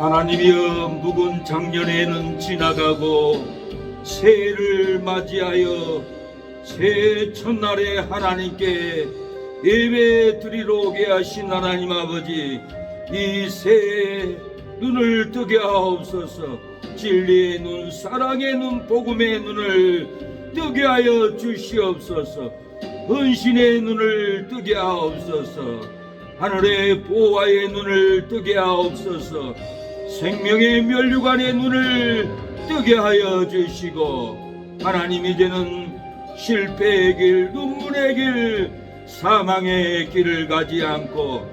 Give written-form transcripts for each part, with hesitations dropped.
하나님이여, 묵은 작년에는 지나가고 새해를 맞이하여 새해 첫날에 하나님께 예배 드리러 오게 하신 하나님 아버지, 이 새해 눈을 뜨게 하옵소서. 진리의 눈, 사랑의 눈, 복음의 눈을 뜨게 하여 주시옵소서. 헌신의 눈을 뜨게 하옵소서. 하늘의 보화의 눈을 뜨게 하옵소서. 생명의 면류관의 눈을 뜨게 하여 주시고, 하나님, 이제는 실패의 길, 눈물의 길, 사망의 길을 가지 않고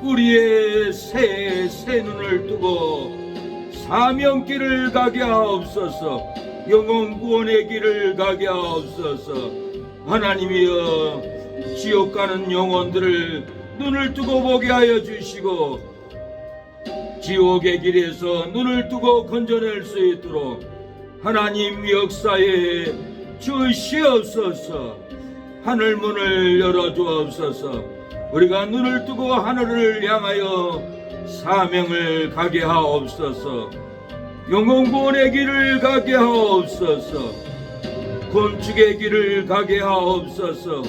우리의 새 눈을 뜨고 사명길을 가게 하옵소서. 영혼 구원의 길을 가게 하옵소서. 하나님이여, 지옥 가는 영혼들을 눈을 뜨고 보게 하여 주시고, 지옥의 길에서 눈을 뜨고 건져낼 수 있도록 하나님 역사에 주시옵소서. 하늘문을 열어주옵소서. 우리가 눈을 뜨고 하늘을 향하여 사명을 가게 하옵소서. 영혼구원의 길을 가게 하옵소서. 건축의 길을 가게 하옵소서.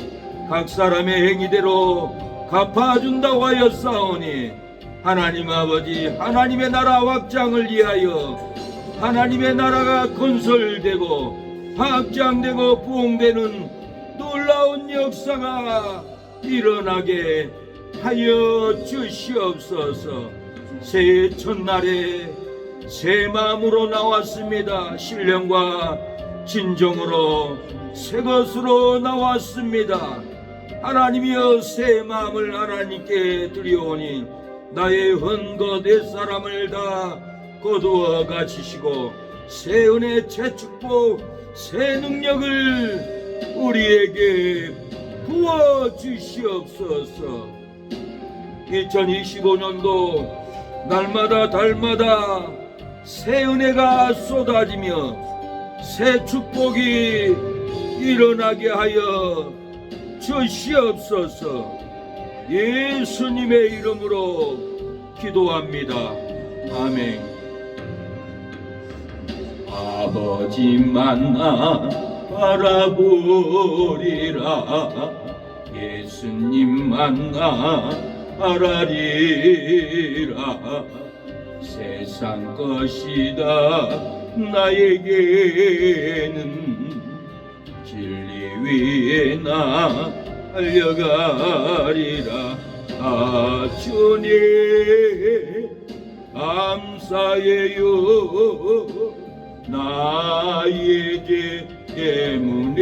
각 사람의 행위대로 갚아준다고 하였사오니, 하나님 아버지, 하나님의 나라 확장을 위하여 하나님의 나라가 건설되고 확장되고 부흥되는 놀라운 역사가 일어나게 하여 주시옵소서. 새해 첫날에 새 마음으로 나왔습니다. 신령과 진정으로 새 것으로 나왔습니다. 하나님이여, 새 마음을 하나님께 드리오니 나의 헌것 옛사람을 다 거두어 가지시고 새 은혜, 새 축복, 새 능력을 우리에게 부어 주시옵소서. 2025년도 날마다 달마다 새 은혜가 쏟아지며 새 축복이 일어나게 하여 주시옵소서. 예수님의 이름으로 기도합니다. 아멘. 아버지 만나 바라보리라. 예수님 만나 바라리라. 세상 것이다 나에게는 진리 위에 나 달려가리라. 아, 주님 감사해요. 나의 죄 때문에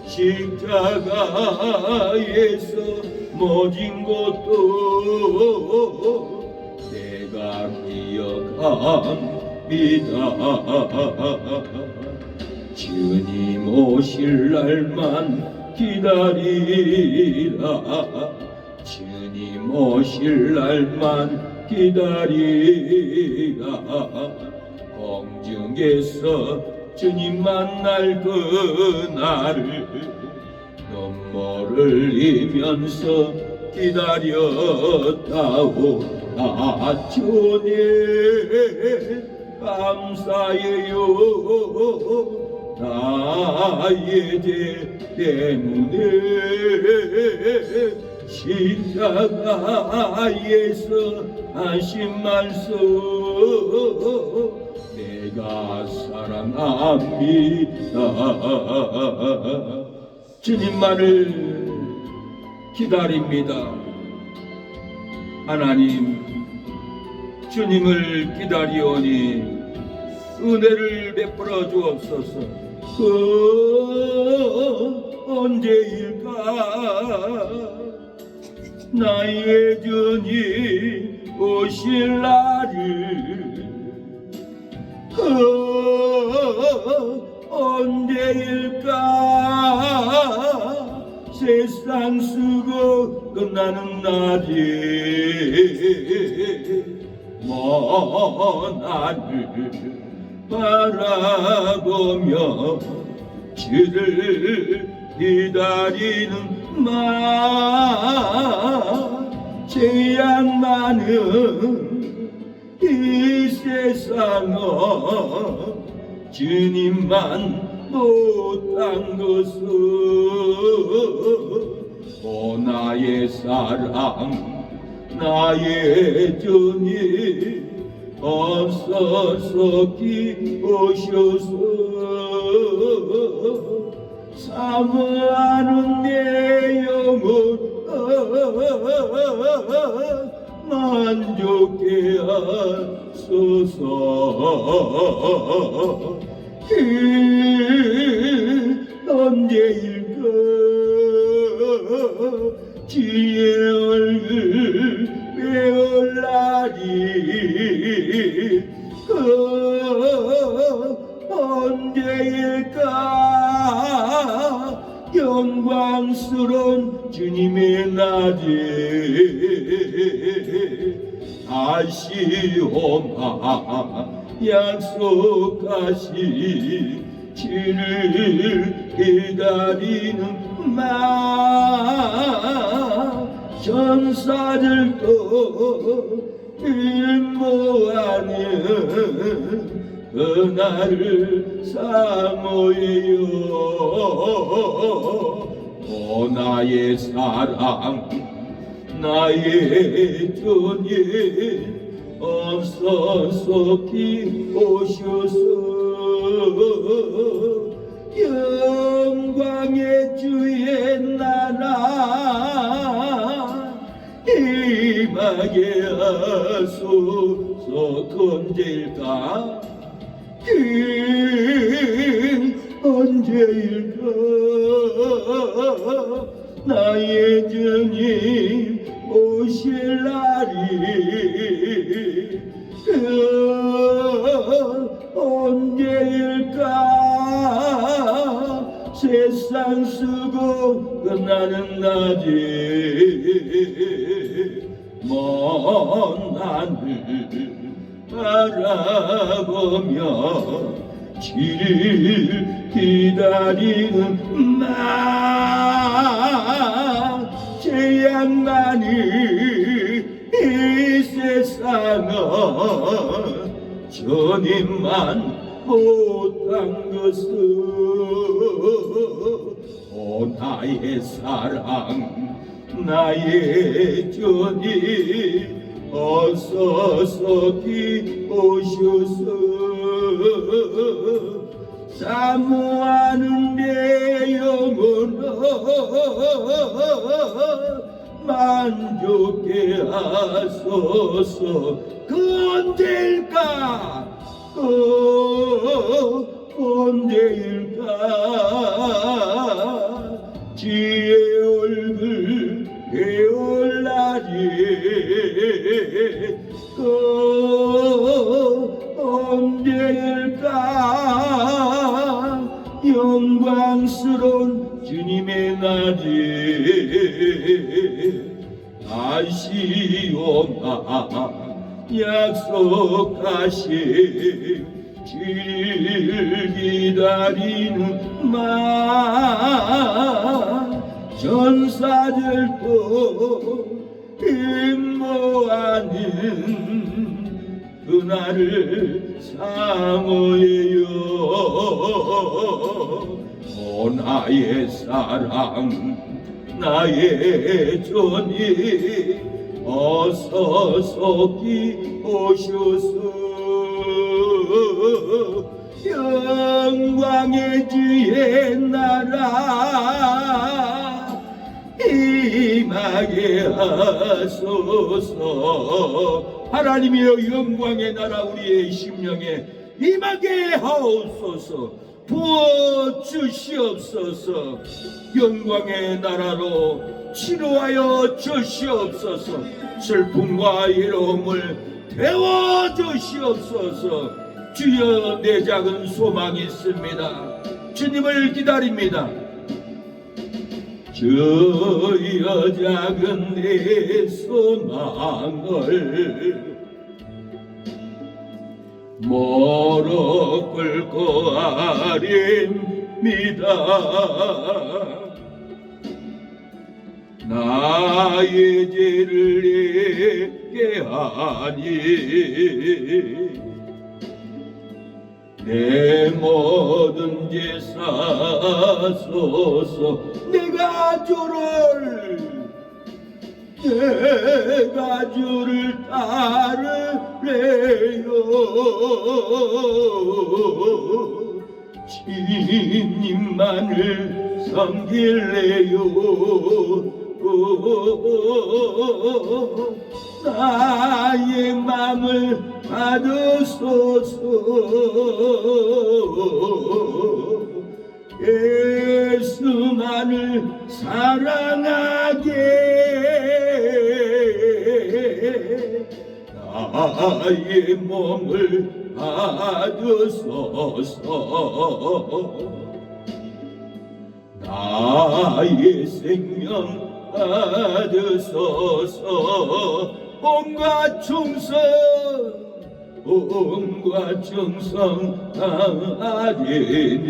십자가에서 모진 것도 내가 기억합니다. 주님 오실 날만 기다리라. 주님 오실 날만 기다리라. 공중에서 주님 만날 그날을 눈물을 흘리면서 기다렸다오. 아, 주님 감사해요. 나의 죄 때문에 십자가에서 하신 말씀 내가 사랑합니다. 주님만을 기다립니다. 하나님, 주님을 기다리오니 은혜를 베풀어 주옵소서. 언제일까 나의 주님 오실 날을, 언제일까 세상 쓰고 끝나는 날이 먼 하늘 바라보며 주를 기다리는 마음 죄악 많은 이 세상은 주님만 못한 것은 오 나의 사랑 나의 주님 없어서 기오셔서 사모하는 내 영혼 만족해 하소서. 언제일까 주의 얼굴 배울 날이 언제일까 영광스러운 주님의 날이 다시 오마 약속하신 주를 기다리는 마 전사들도 인모하는 그날을 사모해요. 오 나의 사랑 나의 주님 없어서 기오셔서 영광의 주의 나라 임하게 하소서. 언제일까 언제일까 나의 주님 오실 날이 언제일까 세상 쓰고 끝나는 날이 먼 하늘 바라보며 주를 기다리는 마 죄악 많은 이 세상은 주님만 못한 것은 오 나의 사랑 나의 주님 어서서 기오셔서 사모하는 내 영혼을 만족해 하소서. 언제일까 언제일까 주의 얼굴 배울 날이 언제일까 영광스러운 주님의 날이 다시 오마 약속하신 주를 기다리는 마 전사들도 인모하는 그날을 사모해요. 오 나의 사랑 나의 주님 어서서 기오셔서 영광의 주의 나라 임하게 하소서. 하나님이여 영광의 나라 우리의 심령에 임하게 하옵소서. 부어주시옵소서. 영광의 나라로 치료하여 주시옵소서. 슬픔과 괴로움을 태워주시옵소서. 주여 내 작은 소망이 있습니다. 주님을 기다립니다. 주여 작은 내 소망을 멀어 끌고 아립니다. 나의 죄를 내게 하니 내 모든 죄 사소서. 내가 주를 따르래요. 주님만을 섬길래요. 나의 맘을 받으소서. 예수만을 사랑하게 나의 몸을 받으소서. 나의 생명 받으소서. 온갖 충성 하리니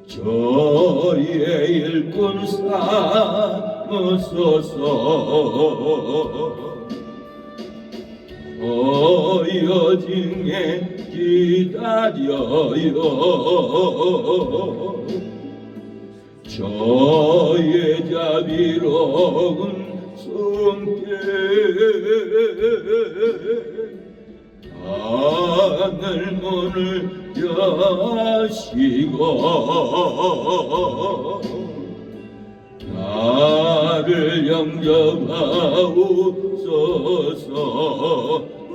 저의 일꾼 삼으소서. 여중에 기다려요. 저의 자비로운 손길 하늘 문을 여시고 나를 영접하옵소서.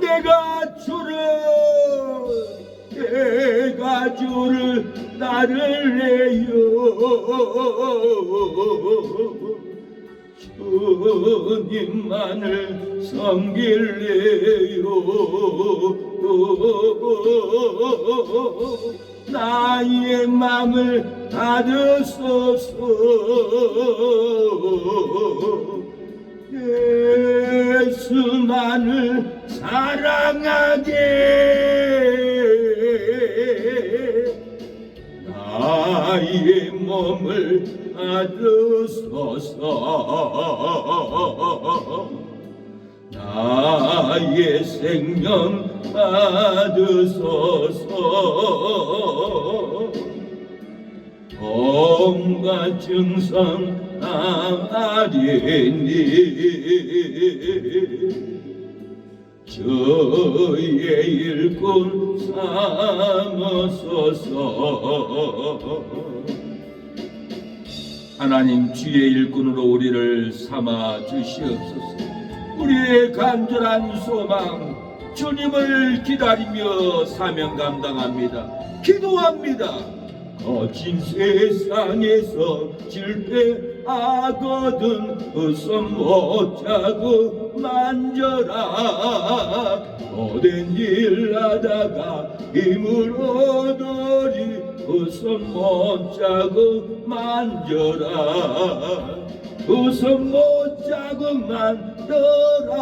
내가 주를 따르래요. 주님만을 섬길래요. 나의 맘을 받으소서. 예수만을 사랑하게 나의 몸을 받으소서. 나의 생명 받으소서. 온갖 증상 하리니 저의 일꾼 삼으소서. 하나님, 주의 일꾼으로 우리를 삼아 주시옵소서. 우리의 간절한 소망, 주님을 기다리며 사명 감당합니다. 기도합니다. 거친 세상에서 실패하거든 그 손 못 잡고 만져라. 모든 일 하다가 힘을 얻으리 그 손 못 잡고 만져라. 그 손 못 잡고 만져라.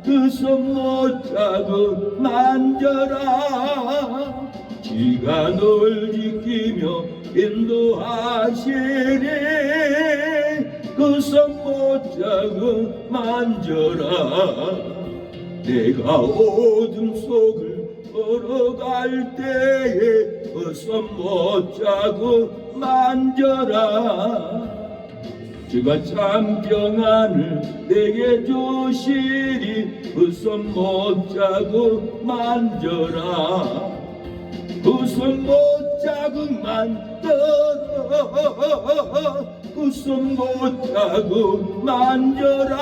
그 손 못 잡고 만져라. 지가 널 지키며 인도하시리. 그 손 못 잡고 만져라. 내가 어둠 속을 걸어갈 때에 그 손 못 잡고 만져라. 주가 참 평안을 내게 주시리. 그 손 못 잡고 만져라. 그 손 못 잡고 만져라. 그 손 못 잡고 만져라.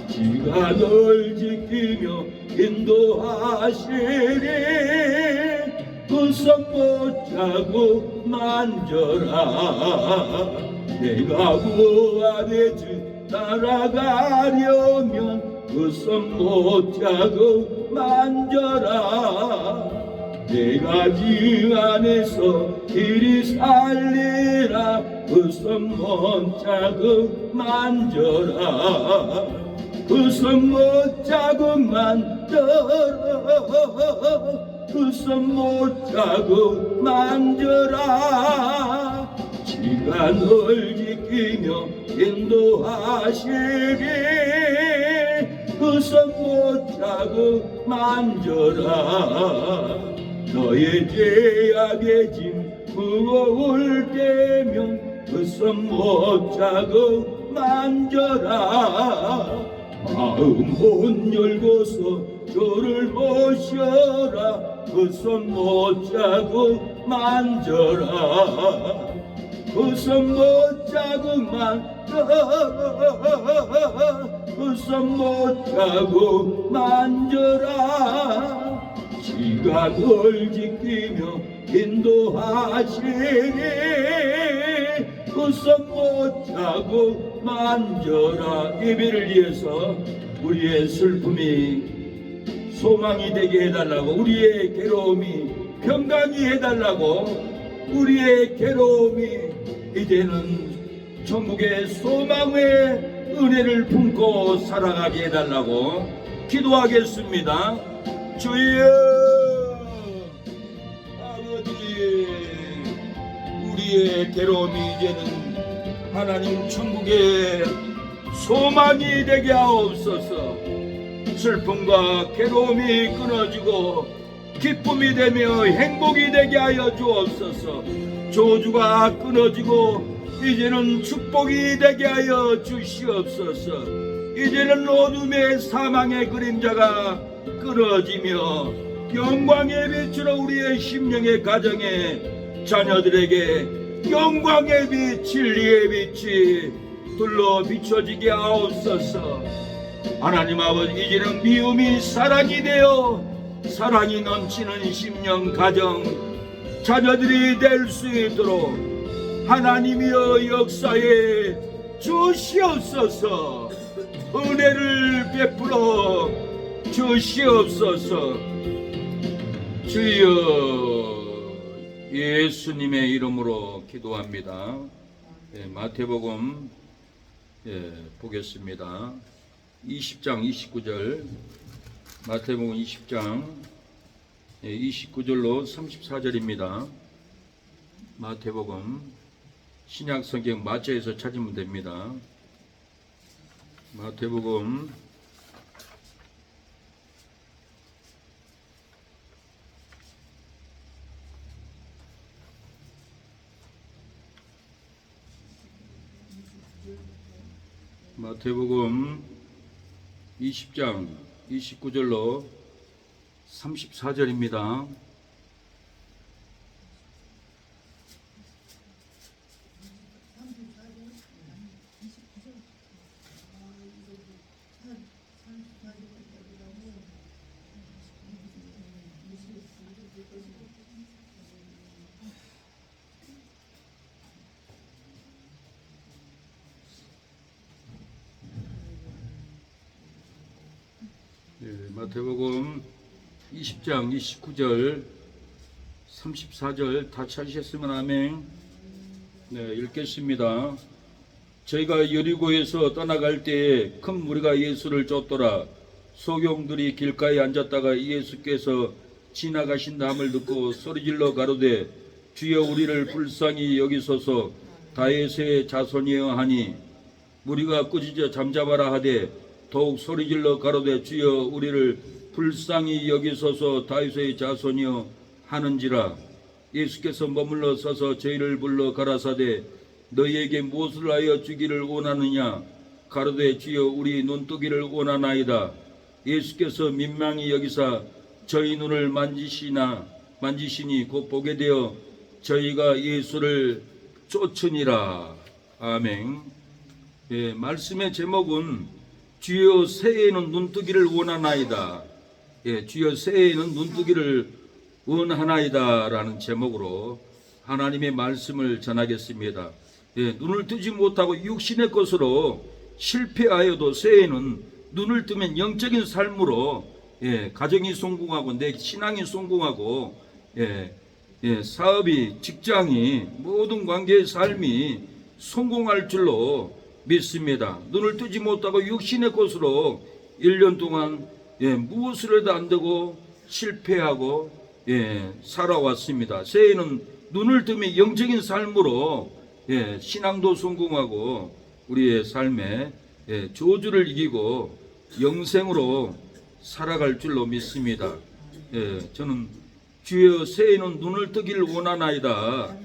지가 널 지키며 인도하시리. 그 손 못 잡고 만져라. 내가 그 아래 주 따라가려면 그 손 못 잡고 만져라. 내가 주 안에서 길이 살리라. 그 손 못 잡고 만져라. 그 손 못 잡고 만져라. 그 손 못 자고 만져라 시간을 지키며 인도하시리 그 손 못 자고 만져라 너의 죄악의 짐 무거울 때면 그 손 못 자고 만져라 마음 못 열고서 저를 모셔라 그 손 못 자고 만져라 그 손 못 자고 만져라 그 손 못 자고 만져라 시간을 지키며 인도하시니 그 손 못 자고 만져라 예배를 위해서 우리의 슬픔이 소망이 되게 해달라고 우리의 괴로움이 평강이 해달라고 우리의 괴로움이 이제는 천국의 소망의 은혜를 품고 살아가게 해달라고 기도하겠습니다. 주여 아버지 우리의 괴로움이 이제는 하나님 천국의 소망이 되게 하옵소서. 슬픔과 괴로움이 끊어지고 기쁨이 되며 행복이 되게 하여 주옵소서. 저주가 끊어지고 이제는 축복이 되게 하여 주시옵소서. 이제는 어둠의 사망의 그림자가 끊어지며 영광의 빛으로 우리의 심령의 가정에 자녀들에게 영광의 빛 진리의 빛이 둘러 비춰지게 하옵소서. 하나님 아버지 이제는 미움이 사랑이 되어 사랑이 넘치는 심령 가정 자녀들이 될 수 있도록 하나님이여 역사에 주시옵소서. 은혜를 베풀어 주시옵소서. 주여 예수님의 이름으로 기도합니다. 마태복음 보겠습니다. 20장 29절 마태복음 20장 29절로 34절입니다. 마태복음 신약성경 마태에서 찾으면 됩니다. 마태복음 20장 29절로 34절입니다. 마태복음 20장 29절 34절 다 찾으셨으면 아멘. 읽겠습니다. 저희가 여리고에서 떠나갈 때에 큰 무리가 예수를 쫓더라. 소경들이 길가에 앉았다가 예수께서 지나가신다 함을 듣고 소리질러 가로되 주여 우리를 불쌍히 여기소서. 다윗의 자손이여 하니 무리가 꾸짖어 잠잠하라 하되 더욱 소리질러 가로되 주여 우리를 불쌍히 여기소서. 다윗의 자손이여 하는지라. 예수께서 머물러 서서 저희를 불러 가라사대 너희에게 무엇을 하여 주기를 원하느냐. 가로되 주여 우리 눈뜨기를 원하나이다. 예수께서 민망히 여기사 저희 눈을 만지시니 곧 보게 되어 저희가 예수를 쫓으니라. 아멘. 말씀의 제목은 주여 새해에는 눈뜨기를 원하나이다. 주여 새해에는 눈뜨기를 원하나이다 라는 제목으로 하나님의 말씀을 전하겠습니다. 눈을 뜨지 못하고 육신의 것으로 실패하여도 새해에는 눈을 뜨면 영적인 삶으로 가정이 성공하고 내 신앙이 성공하고 사업이 직장이 모든 관계의 삶이 성공할 줄로 믿습니다. 눈을 뜨지 못하고 육신의 것으로 1년 동안 무엇을 해도 안 되고 실패하고 살아왔습니다. 새해에는 눈을 뜨면 영적인 삶으로 신앙도 성공하고 우리의 삶에 저주를 이기고 영생으로 살아갈 줄로 믿습니다. 저는 주여 새해에는 눈을 뜨기를 원하나이다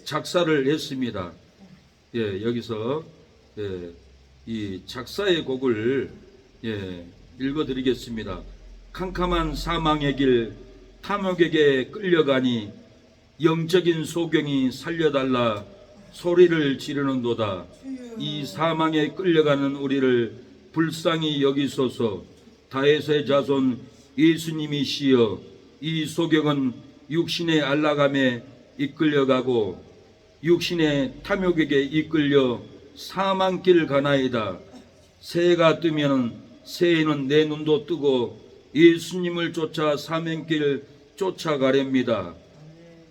작사를 했습니다. 여기서 이 작사의 곡을 읽어드리겠습니다. 캄캄한 사망의 길 탐욕에게 끌려가니 영적인 소경이 살려달라 소리를 지르는도다. 이 사망에 끌려가는 우리를 불쌍히 여기소서. 다윗의 자손 예수님이시여, 이 소경은 육신의 안락함에 이끌려가고 육신의 탐욕에게 이끌려 사망길 가나이다. 새해가 뜨면 새해는 내 눈도 뜨고 예수님을 쫓아 사명길 쫓아가렵니다.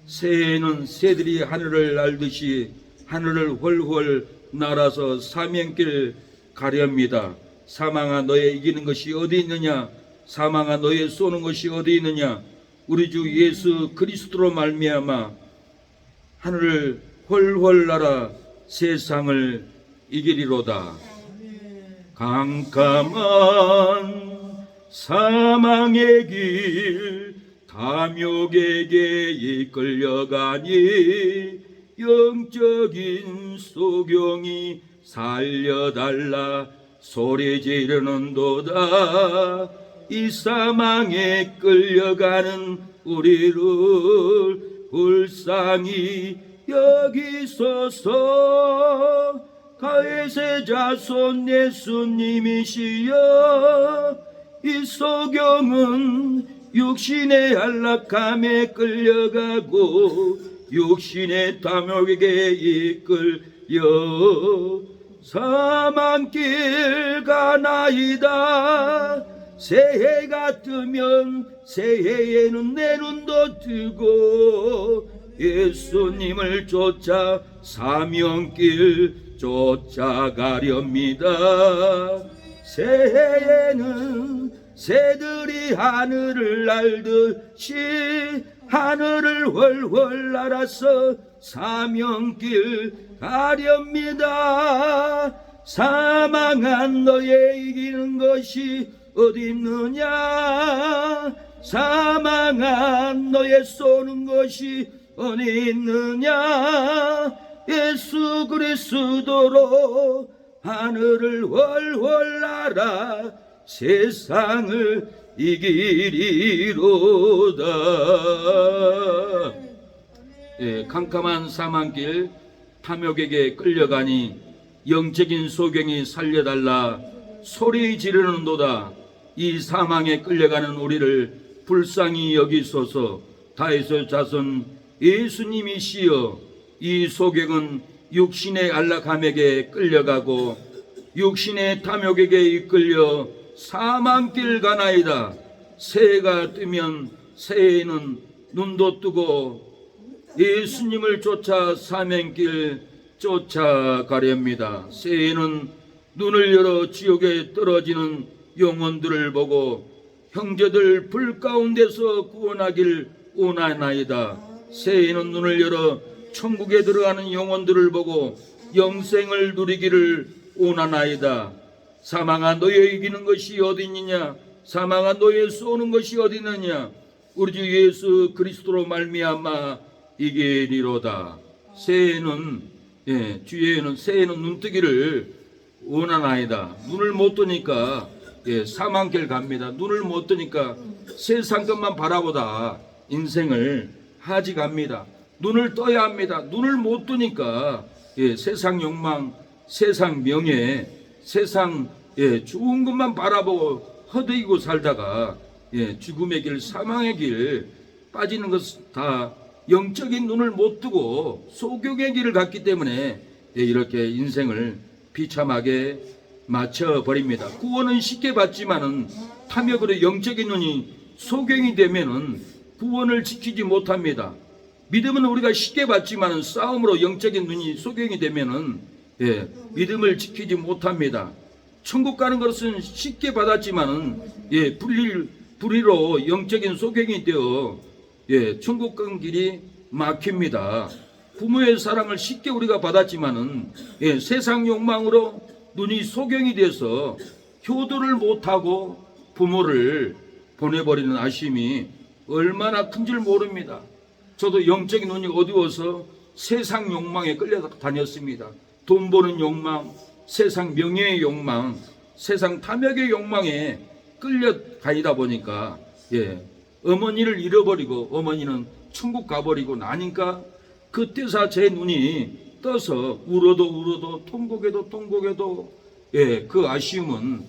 새해에는 새들이 하늘을 날듯이 하늘을 훨훨 날아서 사명길 가렵니다. 사망아 너의 이기는 것이 어디 있느냐? 사망아 너의 쏘는 것이 어디 있느냐? 우리 주 예수 그리스도로 말미암아 하늘을 훨훨 날아 세상을 이기리로다. 캄캄한 사망의 길 탐욕에게 이끌려가니 영적인 소경이 살려달라 소리 지르는도다. 이 사망에 끌려가는 우리를 불쌍히 여기소서. 다윗의 자손 예수님이시여, 이 소경은 육신의 안락함에 끌려가고 육신의 탐욕에게 이끌려 사망길 가나이다. 새해가 뜨면 새해에는 내 눈도 뜨고 예수님을 쫓아 사명길 쫓아가렵니다. 새해에는 새들이 하늘을 날듯이 하늘을 훨훨 날아서 사명길 가렵니다. 사망한 너의 이기는 것이 어디 있느냐? 사망한 너의 쏘는 것이 어디 있느냐? 예수 그리스도로 하늘을 훨훨 날아 세상을 이기리로다. 캄캄한 사망길 탐욕에게 끌려가니 영적인 소경이 살려달라 소리 지르는도다. 이 사망에 끌려가는 우리를 불쌍히 여기소서. 다윗의 자손 예수님이시여, 이 소경은 육신의 안락함에게 끌려가고 육신의 탐욕에게 이끌려 사망길 가나이다. 새해가 뜨면 새해에는 눈도 뜨고 예수님을 쫓아 사명길 쫓아가렵니다. 새해에는 눈을 열어 지옥에 떨어지는 영혼들을 보고 형제들 불 가운데서 구원하길 원하나이다. 새해에는 눈을 열어 천국에 들어가는 영혼들을 보고 영생을 누리기를 원하나이다. 사망아 너의 이기는 것이 어디 있느냐? 사망아 너의 쏘는 것이 어디 있느냐? 우리 주 예수 그리스도로 말미암아 이기리로다. 새해에는 주의에는 새해에는 눈뜨기를 원하나이다. 눈을 못 뜨니까 사망길 갑니다. 눈을 못 뜨니까 세상 것만 바라보다 인생을 하직합니다. 눈을 떠야 합니다. 눈을 못 뜨니까 세상 욕망, 세상 명예, 세상 좋은 것만 바라보고 허드이고 살다가 죽음의 길, 사망의 길 빠지는 것은 다 영적인 눈을 못 뜨고 소경의 길을 갔기 때문에 이렇게 인생을 비참하게 맞춰버립니다. 구원은 쉽게 받지만은 탐욕으로 영적인 눈이 소경이 되면은 구원을 지키지 못합니다. 믿음은 우리가 쉽게 받지만은 싸움으로 영적인 눈이 소경이 되면은 믿음을 지키지 못합니다. 천국 가는 것은 쉽게 받았지만은 불의로 영적인 소경이 되어 천국 간 길이 막힙니다. 부모의 사랑을 쉽게 우리가 받았지만은 세상 욕망으로 눈이 소경이 돼서 효도를 못하고 부모를 보내버리는 아쉬움이 얼마나 큰 줄 모릅니다. 저도 영적인 눈이 어두워서 세상 욕망에 끌려다녔습니다. 돈 버는 욕망, 세상 명예의 욕망, 세상 탐욕의 욕망에 끌려다니다 보니까 어머니를 잃어버리고 어머니는 천국 가버리고 나니까 그때서 제 눈이 떠서 울어도 통곡해도 그 아쉬움은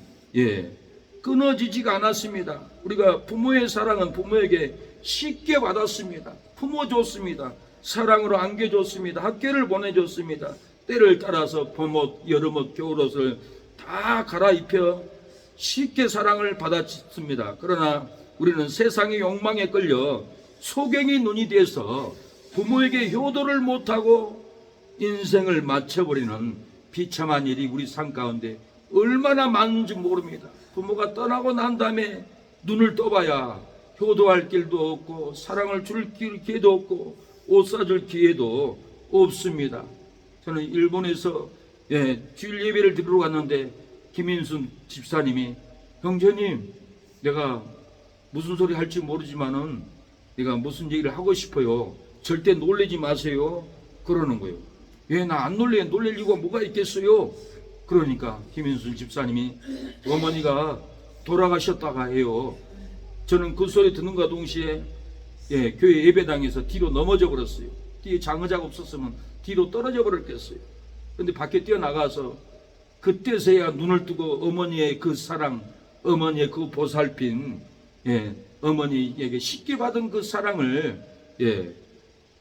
끊어지지가 않았습니다. 우리가 부모의 사랑은 부모에게 쉽게 받았습니다. 부모 줬습니다. 사랑으로 안겨줬습니다. 학교를 보내줬습니다. 때를 따라서 봄옷, 여름옷, 겨울옷을 다 갈아입혀 쉽게 사랑을 받았습니다. 그러나 우리는 세상의 욕망에 끌려 소경이 눈이 돼서 부모에게 효도를 못하고 인생을 마쳐버리는 비참한 일이 우리 삶 가운데 얼마나 많은지 모릅니다. 부모가 떠나고 난 다음에 눈을 떠봐야 효도할 길도 없고 사랑을 줄 기회도 없고 옷 사줄 기회도 없습니다. 저는 일본에서 주일 예배를 드리러 갔는데 김인순 집사님이 형제님, 내가 무슨 소리 할지 모르지만은 내가 무슨 얘기를 하고 싶어요. 절대 놀래지 마세요. 그러는 거예요. 나 안 놀래? 놀랄 이유가 뭐가 있겠어요? 그러니까 김인순 집사님이 어머니가 돌아가셨다가 해요. 저는 그 소리 듣는과 동시에 교회 예배당에서 뒤로 넘어져 버렸어요. 뒤에 장의자가 없었으면 뒤로 떨어져 버렸겠어요. 그런데 밖에 뛰어나가서 그때서야 눈을 뜨고 어머니의 그 사랑, 어머니의 그 보살핌, 어머니에게 쉽게 받은 그 사랑을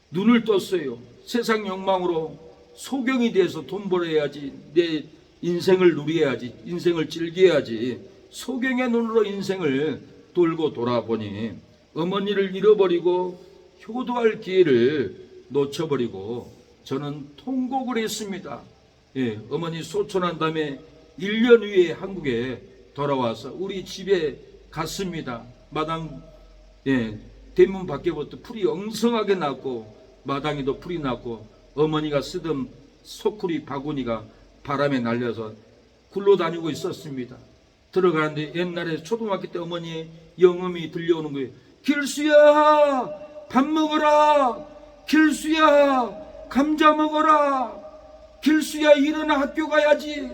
눈을 떴어요. 세상 욕망으로 소경이 돼서 돈 벌어야지, 내 인생을 누려야지, 인생을 즐겨야지, 소경의 눈으로 인생을 돌고 돌아보니 어머니를 잃어버리고 효도할 기회를 놓쳐버리고 저는 통곡을 했습니다. 어머니 소천한 다음에 1년 후에 한국에 돌아와서 우리 집에 갔습니다. 마당 대문 밖에부터 풀이 엉성하게 났고 마당에도 풀이 났고 어머니가 쓰던 소쿠리 바구니가 바람에 날려서 굴러다니고 있었습니다. 들어가는데 옛날에 초등학교 때 어머니의 영음이 들려오는 거예요. 길수야, 밥 먹어라. 길수야, 감자 먹어라. 길수야, 일어나 학교 가야지.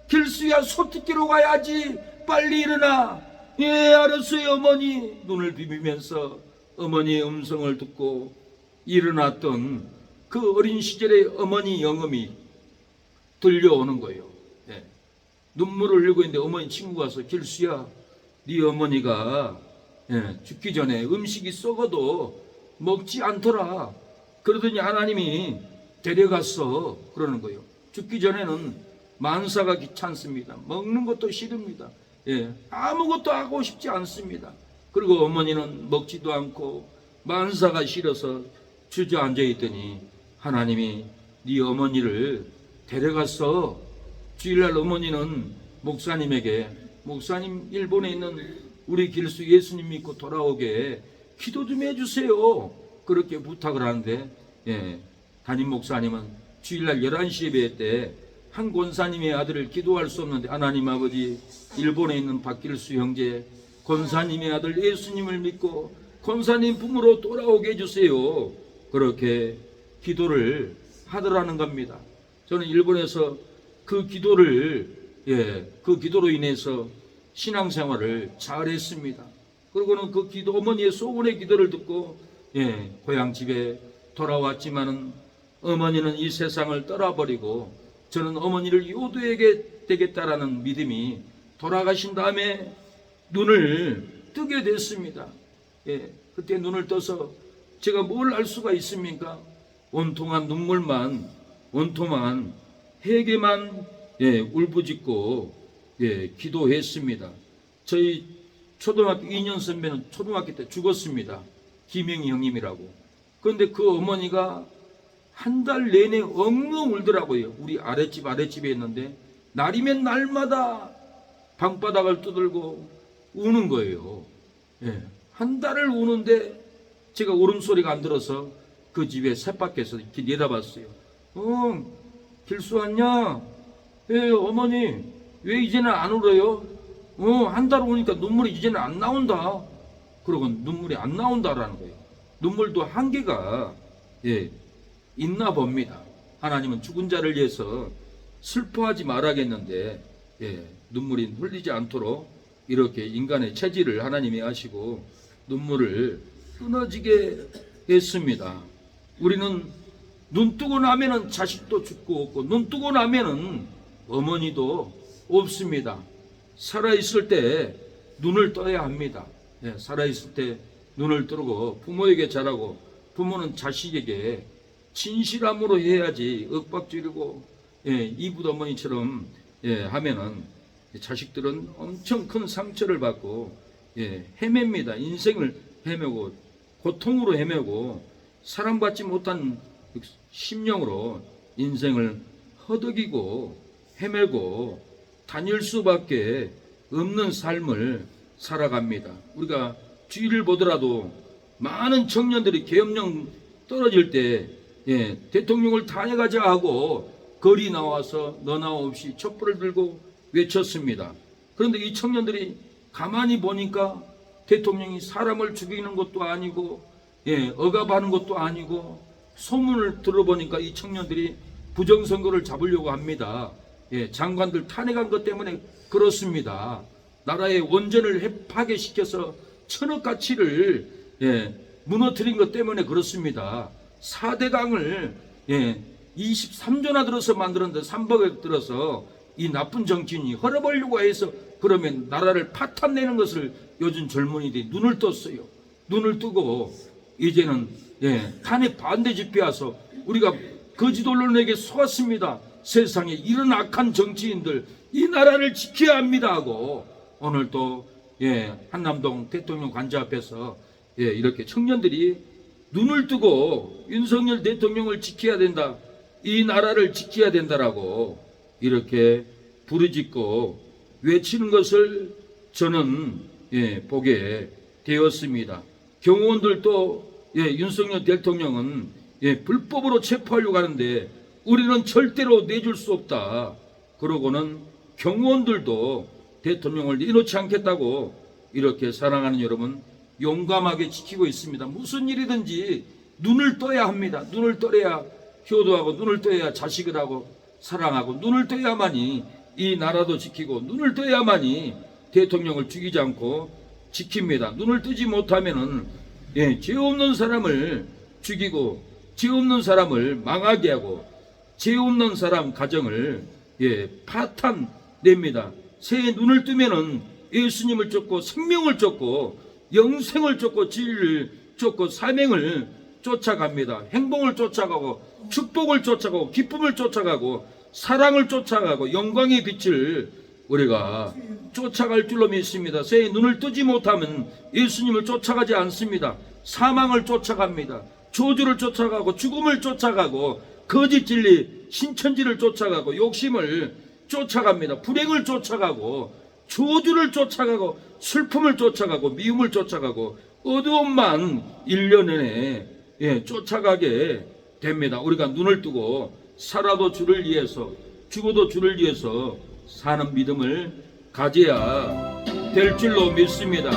길수야, 소 뜯기러 가야지. 빨리 일어나. 알았어요 어머니. 눈을 비비면서 어머니의 음성을 듣고 일어났던 그 어린 시절의 어머니 영음이 들려오는 거예요. 눈물을 흘리고 있는데 어머니 친구가 와서 길수야, 네 어머니가 죽기 전에 음식이 썩어도 먹지 않더라. 그러더니 하나님이 데려갔어. 그러는 거예요. 죽기 전에는 만사가 귀찮습니다. 먹는 것도 싫습니다. 아무것도 하고 싶지 않습니다. 그리고 어머니는 먹지도 않고 만사가 싫어서 주저앉아 있더니 하나님이 네 어머니를 데려갔어. 주일날 어머니는 목사님에게 목사님, 일본에 있는 우리 길수 예수님 믿고 돌아오게 기도 좀 해주세요. 그렇게 부탁을 하는데 담임 목사님은 주일날 11시 예배 때 한 권사님의 아들을 기도할 수 없는데 하나님 아버지, 일본에 있는 박길수 형제 권사님의 아들 예수님을 믿고 권사님 품으로 돌아오게 해주세요. 그렇게 기도를 하더라는 겁니다. 저는 일본에서 그 기도로 인해서 신앙생활을 잘했습니다. 그리고는 그 기도, 어머니의 소원의 기도를 듣고 고향 집에 돌아왔지만은 어머니는 이 세상을 떠나버리고 저는 어머니를 효도하게 되겠다라는 믿음이 돌아가신 다음에 눈을 뜨게 됐습니다. 그때 눈을 떠서 제가 뭘 알 수가 있습니까? 온통한 눈물만, 온통한 회개만 울부짖고 기도했습니다. 저희 초등학교 2년 선배는 초등학교 때 죽었습니다. 김영희 형님이라고. 그런데 그 어머니가 한 달 내내 엉엉 울더라고요. 우리 아랫집에 있는데 날이면 날마다 방바닥을 두들고 우는 거예요. 한 달을 우는데 제가 울음소리가 안 들어서 그 집에 셋밖에서 이렇게 내다봤어요. 길수 왔냐? 어머니 왜 이제는 안 울어요? 한 달 우니까 눈물이 이제는 안 나온다. 그러고 눈물이 안 나온다라는 거예요. 눈물도 한계가 있나 봅니다. 하나님은 죽은 자를 위해서 슬퍼하지 말아야겠는데 눈물이 흘리지 않도록 이렇게 인간의 체질을 하나님이 하시고 눈물을 끊어지게 했습니다. 우리는 눈 뜨고 나면은 자식도 죽고 없고 눈 뜨고 나면은 어머니도 없습니다. 살아있을 때 눈을 떠야 합니다. 살아있을 때 눈을 뜨고 부모에게 잘하고 부모는 자식에게 진실함으로 해야지 윽박지르고 이붓어머니처럼 하면은 자식들은 엄청 큰 상처를 받고 헤맵니다. 인생을 헤매고 고통으로 헤매고 사랑받지 못한 심령으로 인생을 허덕이고 헤매고 다닐 수밖에 없는 삶을 살아갑니다. 우리가 주위를 보더라도 많은 청년들이 계엄령 떨어질 때 대통령을 탄핵하자 하고 거리 나와서 너나 없이 촛불을 들고 외쳤습니다. 그런데 이 청년들이 가만히 보니까 대통령이 사람을 죽이는 것도 아니고 억압하는 것도 아니고 소문을 들어보니까 이 청년들이 부정선거를 잡으려고 합니다. 장관들 탄핵한 것 때문에 그렇습니다. 나라의 원전을 파괴시켜서 천억 가치를 무너뜨린 것 때문에 그렇습니다. 4대강을 23조나 들어서 만들었는데 300억 들어서 이 나쁜 정치인이 헐어버리려고 해서 그러면 나라를 파탄내는 것을 요즘 젊은이들이 눈을 떴어요. 눈을 뜨고 이제는 탄핵 반대 집회와서 우리가 거짓 언론에게 속았습니다. 세상에 이런 악한 정치인들 이 나라를 지켜야 합니다 하고 오늘 또 한남동 대통령 관저 앞에서 이렇게 청년들이 눈을 뜨고 윤석열 대통령을 지켜야 된다, 이 나라를 지켜야 된다라고 이렇게 부르짖고 외치는 것을 저는 보게 되었습니다. 경호원들도 윤석열 대통령은 불법으로 체포하려고 하는데 우리는 절대로 내줄 수 없다. 그러고는 경호원들도 대통령을 내놓지 않겠다고 이렇게 사랑하는 여러분 용감하게 지키고 있습니다. 무슨 일이든지 눈을 떠야 합니다. 눈을 떠야 효도하고 눈을 떠야 자식을 하고 사랑하고 눈을 떠야만이 이 나라도 지키고 눈을 떠야만이 대통령을 죽이지 않고 지킵니다. 눈을 뜨지 못하면은 죄 없는 사람을 죽이고 죄 없는 사람을 망하게 하고 죄 없는 사람 가정을 파탄냅니다. 새해 눈을 뜨면은 예수님을 쫓고 생명을 쫓고 영생을 쫓고 진리를 쫓고 사명을 쫓아갑니다. 행복을 쫓아가고 축복을 쫓아가고 기쁨을 쫓아가고 사랑을 쫓아가고 영광의 빛을 우리가 쫓아갈 줄로 믿습니다. 새해 눈을 뜨지 못하면 예수님을 쫓아가지 않습니다. 사망을 쫓아갑니다. 저주를 쫓아가고 죽음을 쫓아가고 거짓 진리 신천지를 쫓아가고 욕심을 쫓아갑니다. 불행을 쫓아가고 저주를 쫓아가고 슬픔을 쫓아가고 미움을 쫓아가고 어두움만 1년 내내 쫓아가게 됩니다. 우리가 눈을 뜨고 살아도 주를 위해서 죽어도 주를 위해서 사는 믿음을 가져야 될 줄로 믿습니다.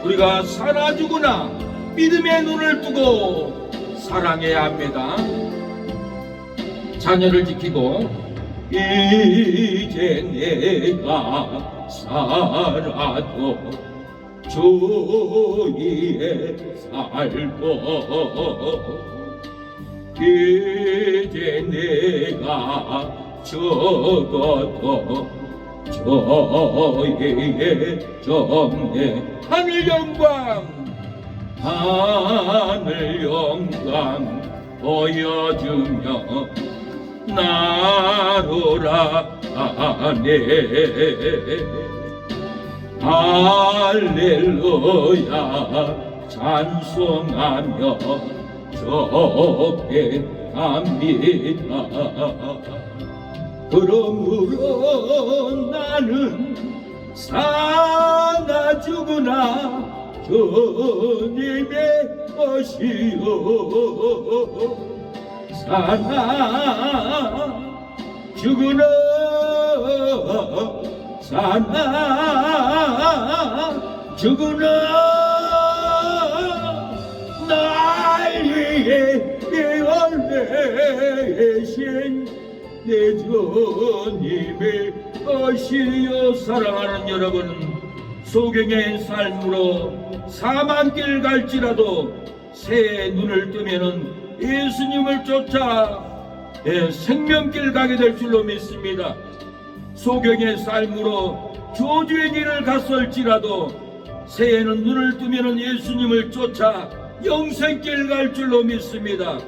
우리가 살아 죽으나 믿음의 눈을 뜨고 사랑해야 합니다. 자녀를 지키고 이제 내가 살아도 주 위에 살고 이제 내가 적어도 저의 정에 하늘 영광 보여주며 나로라 하네. 할렐루야 찬송하며 접해갑니다. 그러므로 나는 사나 죽으나 주님의 것이요 사나 죽으나 사나 죽으나 날 위해 내신 내 주님의 것이요. 사랑하는 여러분, 소경의 삶으로 사망길 갈지라도 새해 눈을 뜨면은 예수님을 쫓아 생명길 가게 될 줄로 믿습니다. 소경의 삶으로 저주의 길을 갔을지라도 새해는 눈을 뜨면은 예수님을 쫓아 영생길 갈 줄로 믿습니다.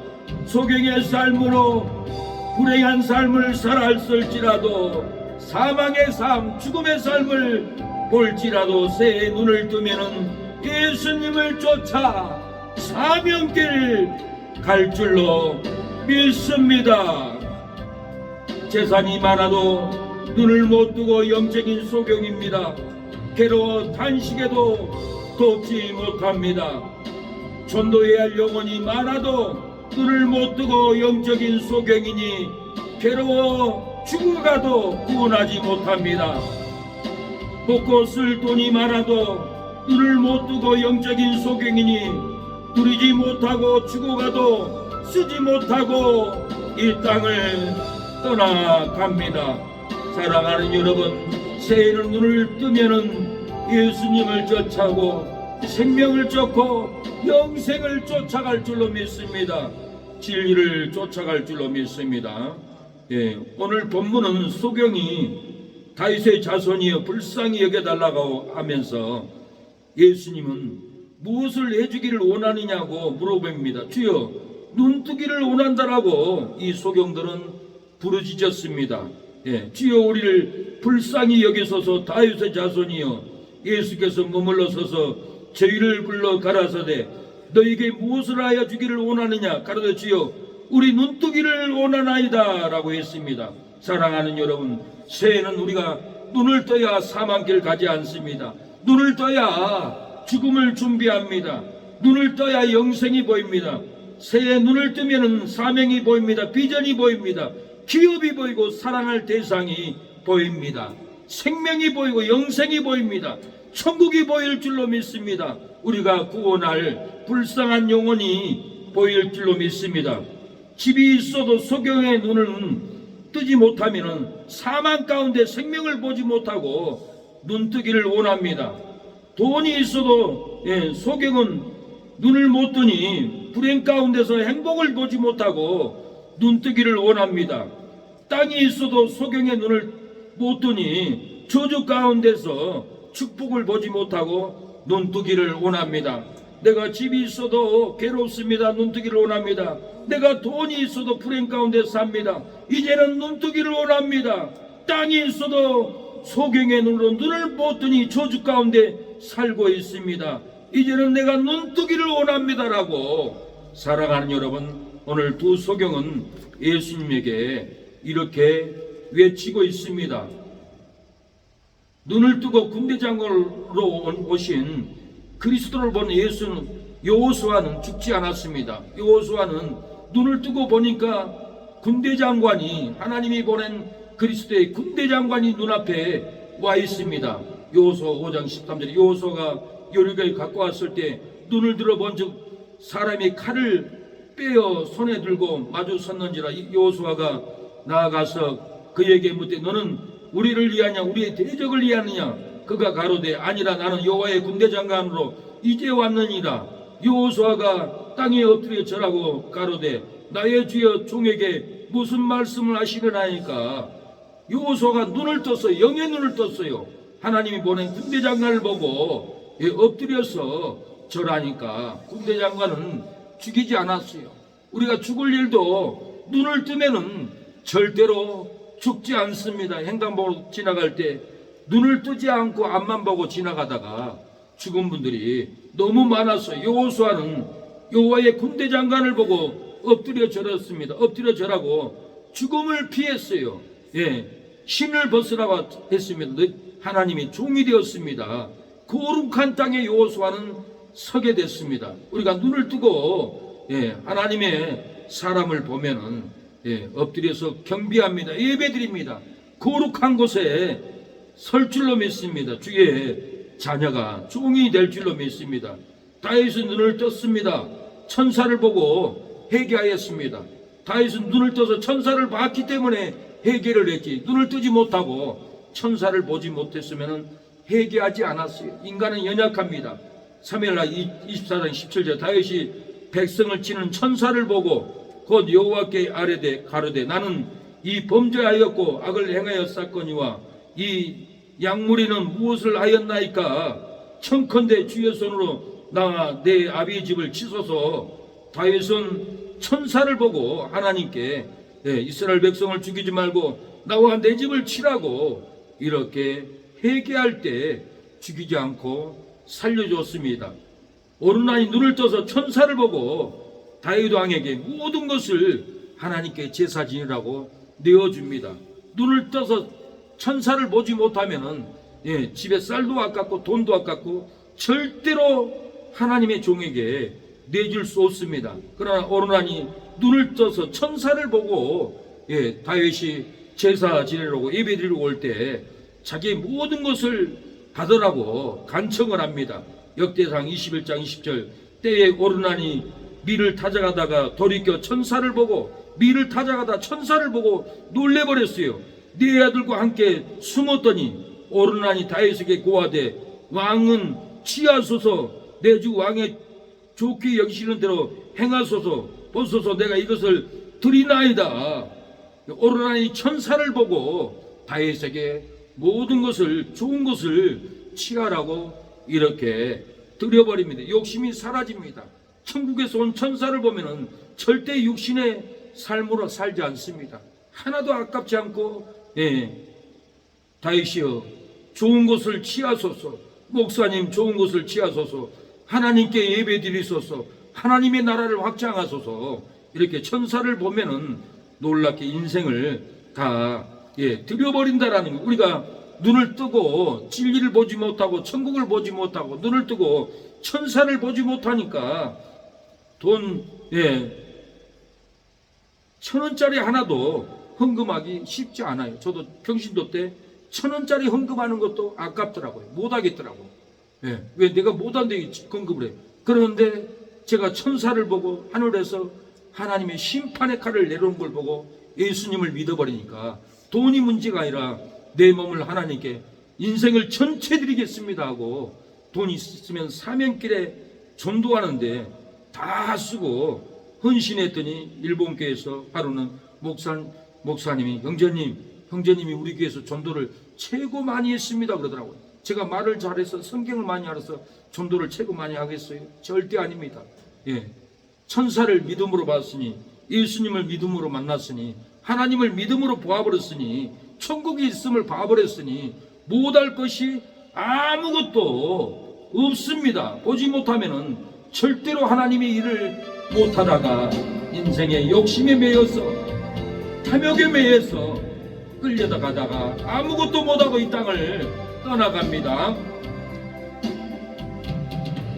소경의 삶으로 불행한 삶을 살았을지라도 사망의 삶, 죽음의 삶을 볼지라도 새해 눈을 뜨면은 예수님을 쫓아 사명길 갈 줄로 믿습니다. 재산이 많아도 눈을 못 뜨고 영적인 소경입니다. 괴로워 탄식에도 돕지 못합니다. 전도해야 할 영혼이 많아도 눈을 못 뜨고 영적인 소경이니 괴로워 죽어가도 구원하지 못합니다. 먹고 쓸 돈이 많아도 눈을 못 뜨고 영적인 소경이니 누리지 못하고 죽어가도 쓰지 못하고 이 땅을 떠나갑니다. 사랑하는 여러분, 새해는 눈을 뜨면은 예수님을 쫓아고 생명을 쫓고 영생을 쫓아갈 줄로 믿습니다. 진리를 쫓아갈 줄로 믿습니다. 오늘 본문은 소경이 다윗의 자손이여 불쌍히 여겨달라고 하면서 예수님은 무엇을 해주기를 원하느냐고 물어봅니다. 주여, 눈뜨기를 원한다라고 이 소경들은 부르짖었습니다. 주여, 우리를 불쌍히 여기소서. 다윗의 자손이여, 예수께서 머물러 서서 저희를 불러 가라사대 너에게 무엇을 하여 주기를 원하느냐. 가로되 주여, 우리 눈뜨기를 원하나이다 라고 했습니다. 사랑하는 여러분, 새해는 우리가 눈을 떠야 사망길 가지 않습니다. 눈을 떠야 죽음을 준비합니다. 눈을 떠야 영생이 보입니다. 새해 눈을 뜨면 사명이 보입니다. 비전이 보입니다. 기업이 보이고 사랑할 대상이 보입니다. 생명이 보이고 영생이 보입니다. 천국이 보일 줄로 믿습니다. 우리가 구원할 불쌍한 영혼이 보일 줄로 믿습니다. 집이 있어도 소경의 눈은 뜨지 못하면 사망 가운데 생명을 보지 못하고 눈뜨기를 원합니다. 돈이 있어도 소경은 눈을 못 뜨니 불행 가운데서 행복을 보지 못하고 눈뜨기를 원합니다. 땅이 있어도 소경의 눈을 못 뜨니 저주 가운데서 축복을 보지 못하고 눈뜨기를 원합니다. 내가 집이 있어도 괴롭습니다. 눈뜨기를 원합니다. 내가 돈이 있어도 불행 가운데 삽니다. 이제는 눈뜨기를 원합니다. 땅이 있어도 소경의 눈으로 눈을 못 뜨니 저주 가운데 살고 있습니다. 이제는 내가 눈뜨기를 원합니다라고. 사랑하는 여러분, 오늘 두 소경은 예수님에게 이렇게 외치고 있습니다. 눈을 뜨고 군대장관으로 오신 그리스도를 본 예수는 여호수아는 죽지 않았습니다. 여호수아는 눈을 뜨고 보니까 군대장관이, 하나님이 보낸 그리스도의 군대장관이 눈앞에 와 있습니다. 여호수아 5장 13절에 여호수아가 여리고에 갖고 왔을 때 눈을 들어 본즉 사람이 칼을 빼어 손에 들고 마주 섰는지라. 여호수아가 나아가서 그에게 묻되 너는 우리를 위하냐 우리의 대적을 위하느냐. 그가 가로되 아니라 나는 여호와의 군대장관으로 이제 왔느니라. 여호수아가 땅에 엎드려 절하고 가로되 나의 주여 종에게 무슨 말씀을 하시려나니까. 여호수아가 눈을 떴어요. 영의 눈을 떴어요. 하나님이 보낸 군대장관을 보고 엎드려서 절하니까 군대장관은 죽이지 않았어요. 우리가 죽을 일도 눈을 뜨면은 절대로 죽지 않습니다. 횡단보도 지나갈 때 눈을 뜨지 않고 앞만 보고 지나가다가 죽은 분들이 너무 많았어요. 여호수아는 여호와의 군대장관을 보고 엎드려 절했습니다. 엎드려 절하고 죽음을 피했어요. 신을 벗으라고 했습니다. 하나님이 종이 되었습니다. 거룩한 땅에 여호수아는 서게 됐습니다. 우리가 눈을 뜨고 하나님의 사람을 보면은 엎드려서 경배합니다. 예배드립니다. 거룩한 곳에 설 줄로 믿습니다. 주의 자녀가 종이 될 줄로 믿습니다. 다윗은 눈을 떴습니다. 천사를 보고 회개하였습니다. 다윗은 눈을 떠서 천사를 봤기 때문에 회개를 했지, 눈을 뜨지 못하고 천사를 보지 못했으면 회개하지 않았어요. 인간은 연약합니다. 사무엘하 24장 17절 다윗이 백성을 치는 천사를 보고 곧 여호와께 아뢰되 가로되 나는 이 범죄하였고 악을 행하였사거니와 이 양무리는 무엇을 하였나이까? 청컨대 주의 손으로 나 내 아비의 집을 치소서. 다윗은 천사를 보고 하나님께 이스라엘 백성을 죽이지 말고 나와 내 집을 치라고 이렇게 회개할 때 죽이지 않고 살려줬습니다. 오르나니 눈을 떠서 천사를 보고 다윗 왕에게 모든 것을 하나님께 제사 지니라고 내어줍니다. 눈을 떠서 천사를 보지 못하면은 집에 쌀도 아깝고 돈도 아깝고 절대로 하나님의 종에게 내줄 수 없습니다. 그러나 오르나니 눈을 떠서 천사를 보고 다윗이 제사 지내려고 예배드리려고 올 때 자기의 모든 것을 받으라고 간청을 합니다. 역대상 21장 20절 때에 오르나니 밀을 타작하다가 돌이켜 천사를 보고 밀을 타작하다 천사를 보고 놀래버렸어요. 네 아들과 함께 숨었더니 오르나니 다윗에게 고하되 왕은 취하소서 내 주 왕의 좋게 여기시는 대로 행하소서. 보소서 내가 이것을 드리나이다. 오르나니 천사를 보고 다윗에게 모든 것을 좋은 것을 취하라고 이렇게 드려버립니다. 욕심이 사라집니다. 천국에서 온 천사를 보면은 절대 육신의 삶으로 살지 않습니다. 하나도 아깝지 않고 다윗이여 좋은 것을 취하소서. 목사님 좋은 것을 취하소서. 하나님께 예배드리소서. 하나님의 나라를 확장하소서. 이렇게 천사를 보면은 놀랍게 인생을 다 드려버린다라는 거. 우리가 눈을 뜨고 진리를 보지 못하고 천국을 보지 못하고 눈을 뜨고 천사를 보지 못하니까 돈 1,000원짜리 하나도 헌금하기 쉽지 않아요. 저도 평신도 때 1,000원짜리 헌금하는 것도 아깝더라고요. 못하겠더라고요. 왜 내가 못한데 헌금을 해요. 그런데 제가 천사를 보고 하늘에서 하나님의 심판의 칼을 내려온 걸 보고 예수님을 믿어버리니까 돈이 문제가 아니라 내 몸을 하나님께 인생을 전체 드리겠습니다 하고 돈 있으면 사명길에 전도하는데 다 쓰고 헌신했더니 일본교회에서 하루는 목사님이 형제님이 우리 교회에서 전도를 최고 많이 했습니다 그러더라고요. 제가 말을 잘해서 성경을 많이 알아서 전도를 최고 많이 하겠어요? 절대 아닙니다. 천사를 믿음으로 봤으니 예수님을 믿음으로 만났으니 하나님을 믿음으로 보아버렸으니 천국이 있음을 봐버렸으니 못할 것이 아무것도 없습니다. 보지 못하면은 절대로 하나님의 일을 못하다가 인생의 욕심에 매여서 탐욕에 매여서 끌려다가다가 아무것도 못하고 이 땅을 떠나갑니다.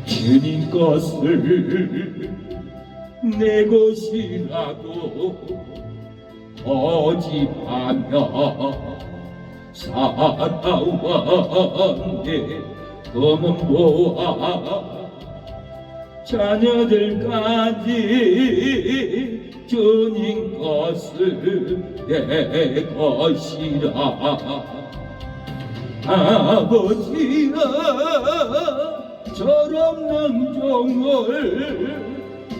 주님 것을 내 것이라고 거짓하며 살아왔네. 검은 보아 자녀들까지 주님 것을 내 것이라. 아버지여 철없는 종을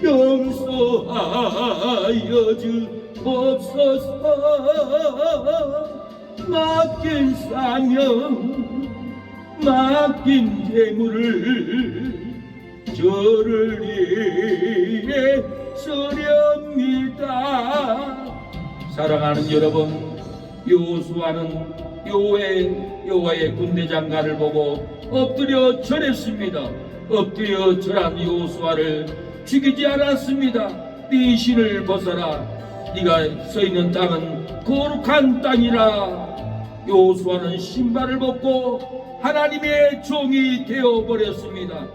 용서하여 주옵소서. 맡긴 사명 맡긴 재물을 저를 위해 쓰렵니다. 사랑하는 여러분, 여호수아는 여호와의 군대장관을 보고 엎드려 절했습니다. 엎드려 절한 여호수아를 죽이지 않았습니다. 네 신을 벗어라. 네가 서 있는 땅은 거룩한 땅이라. 여호수아는 신발을 벗고 하나님의 종이 되어버렸습니다.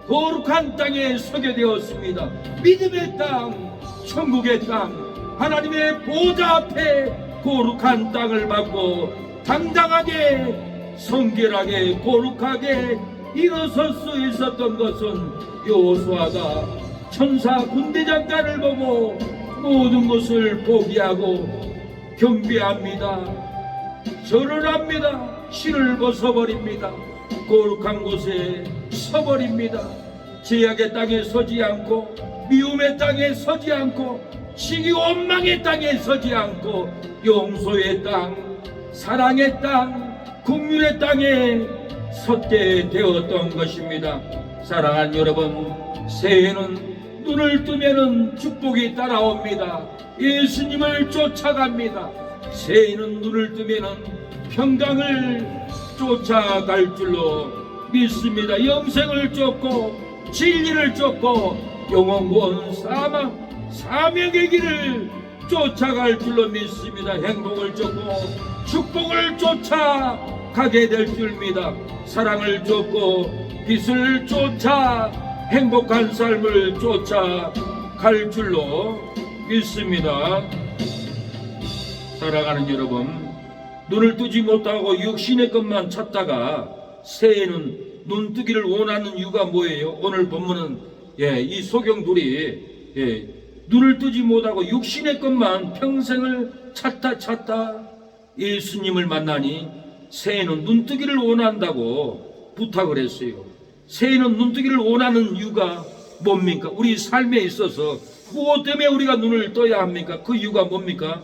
거룩한 땅에 서게 되었습니다. 믿음의 땅, 천국의 땅, 하나님의 보좌 앞에 거룩한 땅을 받고 당당하게 성결하게 거룩하게 일어설 수 있었던 것은 여호수아가 천사 군대장관을 보고 모든 것을 포기하고 경배합니다. 절을합니다. 신을 벗어버립니다. 거룩한 곳에 서버립니다. 제약의 땅에 서지 않고 미움의 땅에 서지 않고 시기 원망의 땅에 서지 않고 용서의 땅, 사랑의 땅, 긍휼의 땅에 섰게 되었던 것입니다. 사랑하는 여러분, 새해는 눈을 뜨면은 축복이 따라옵니다. 예수님을 쫓아갑니다. 새해는 눈을 뜨면은 평강을 쫓아갈 줄로 믿습니다. 영생을 쫓고 진리를 쫓고 영원구원 사명의 길을 쫓아갈 줄로 믿습니다. 행복을 쫓고 축복을 쫓아가게 될 줄입니다. 사랑을 쫓고 빛을 쫓아 행복한 삶을 쫓아갈 줄로 믿습니다. 사랑하는 여러분, 눈을 뜨지 못하고 육신의 것만 찾다가 새해는 눈뜨기를 원하는 이유가 뭐예요? 오늘 본문은 이 소경들이 눈을 뜨지 못하고 육신의 것만 평생을 찾다 예수님을 만나니 새해는 눈뜨기를 원한다고 부탁을 했어요. 새해는 눈뜨기를 원하는 이유가 뭡니까? 우리 삶에 있어서 무엇 때문에 우리가 눈을 떠야 합니까? 그 이유가 뭡니까?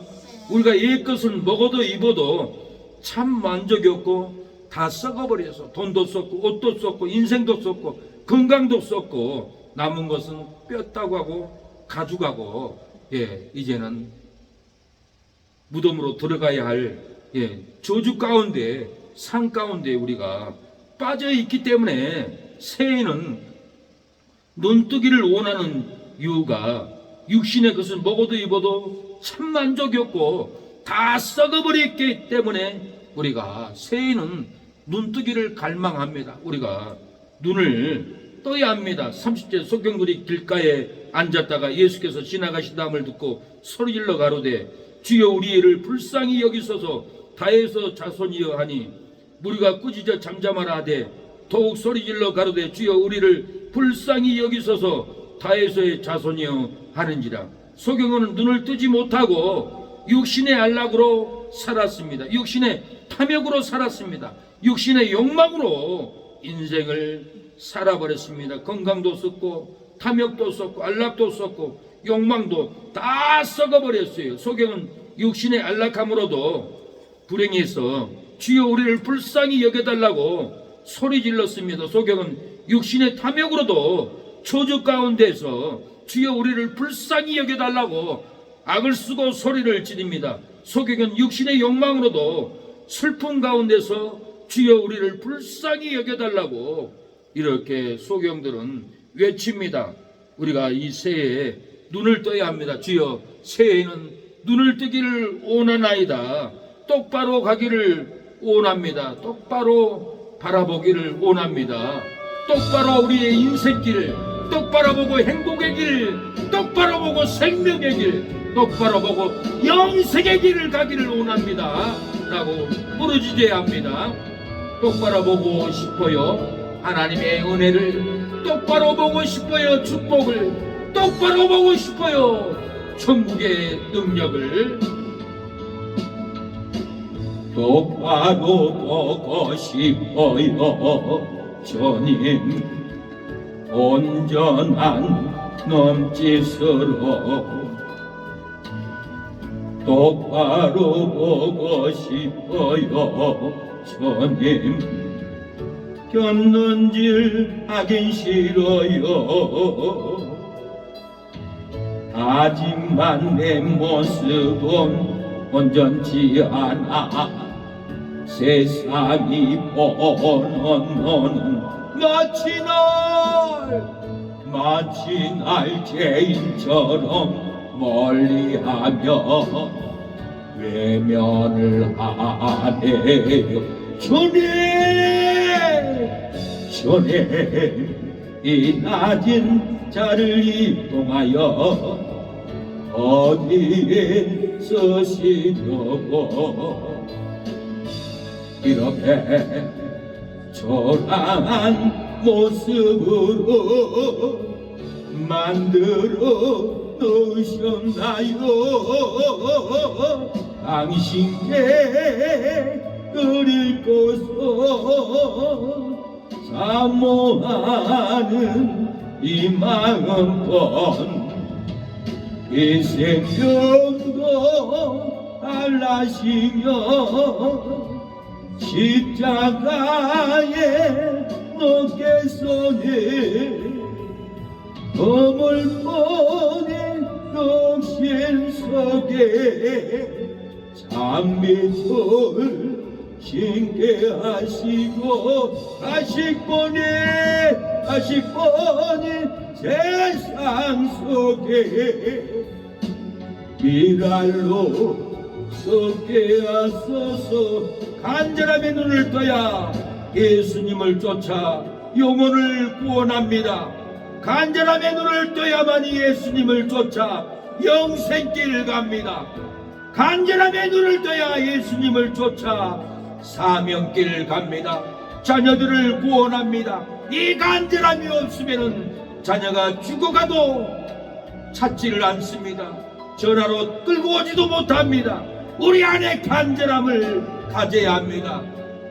우리가 옛 것은 먹어도 입어도 참 만족이 없고 다 썩어버려서 돈도 썩고 옷도 썩고 인생도 썩고 건강도 썩고 남은 것은 뼈다고 하고 가죽하고 이제는 무덤으로 들어가야 할 저주 가운데 산 가운데 우리가 빠져 있기 때문에 새해는 눈뜨기를 원하는 이유가 육신의 것을 먹어도 입어도 참 만족이 없고 다 썩어버렸기 때문에 우리가 새해는 눈뜨기를 갈망합니다. 우리가 눈을 떠야 합니다. 30절 소경들이 길가에 앉았다가 예수께서 지나가신다함을 듣고 소리질러 가로되 주여 우리를 불쌍히 여기소서 다에서 자손이여 하니 무리가 꾸짖어 잠잠하라 하되 더욱 소리질러 가로되 주여 우리를 불쌍히 여기소서 다에서의 자손이여 하는지라. 소경은 눈을 뜨지 못하고 육신의 안락으로 살았습니다. 육신의 탐욕으로 살았습니다. 육신의 욕망으로 인생을 살아버렸습니다. 건강도 썩고 탐욕도 썩고 안락도 썩고 욕망도 다 썩어버렸어요. 소경은 육신의 안락함으로도 불행해서 주여 우리를 불쌍히 여겨달라고 소리질렀습니다. 소경은 육신의 탐욕으로도 저주 가운데서 주여 우리를 불쌍히 여겨달라고 악을 쓰고 소리를 지릅니다. 소경은 육신의 욕망으로도 슬픔 가운데서 주여 우리를 불쌍히 여겨달라고 이렇게 소경들은 외칩니다. 우리가 이 새해에 눈을 떠야 합니다. 주여 새해에는 눈을 뜨기를 원하나이다. 똑바로 가기를 원합니다. 똑바로 바라보기를 원합니다. 똑바로 우리의 인생길 똑바로 보고 행복의 길 똑바로 보고 생명의 길 똑바로 보고 영생의 길을 가기를 원합니다 라고 부르짖어야 합니다. 똑바로 보고 싶어요. 하나님의 은혜를 똑바로 보고 싶어요. 축복을 똑바로 보고 싶어요. 천국의 능력을 똑바로 보고 싶어요. 주님 온전한 넘치스러 똑바로 보고 싶어요. 주님 견눈질 하긴 싫어요. 하지만 내 모습은 온전치 않아. 세상이 보는 너는 마치 날 죄인처럼 멀리하며 외면을 하네요. 주님 이 낮은 자를 이동하여 어디에 서시려고 이렇게 초라한 모습으로 만들어 놓으셨나요? 당신께 그릴 것을 사모하는 이 마음뿐 이 생명도 달라시며 십자가에 놓겠소니 어물 뻔해 욕실 속에 잠밑을 신게 하시고 가식보니 세상 속에 미랄로 썩게 하소서. 간절함의 눈을 떠야 예수님을 쫓아 영혼을 구원합니다. 간절함의 눈을 떠야만이 예수님을 쫓아 영생길 갑니다. 간절함의 눈을 떠야 예수님을 쫓아 사명길 갑니다. 자녀들을 구원합니다. 이 간절함이 없으면 자녀가 죽어가도 찾지를 않습니다. 전화로 끌고 오지도 못합니다. 우리 안에 간절함을 가져야 합니다.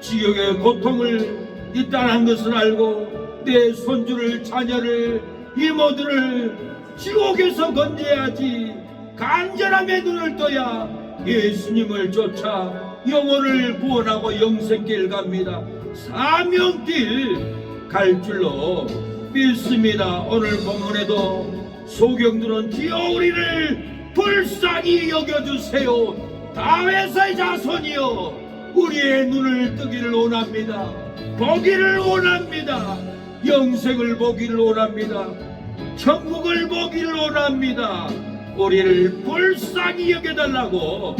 지옥의 고통을 있다는 것을 알고 내 손주를, 자녀를, 이모들을 지옥에서 건져야지. 간절함의 눈을 떠야 예수님을 쫓아 영혼을 구원하고 영생길 갑니다. 사명길 갈 줄로 믿습니다. 오늘 본문에도 소경들은 주여 우리를 불쌍히 여겨주세요. 다윗의 자손이여 우리의 눈을 뜨기를 원합니다. 보기를 원합니다. 영생을 보기를 원합니다. 천국을 보기를 원합니다. 우리를 불쌍히 여겨달라고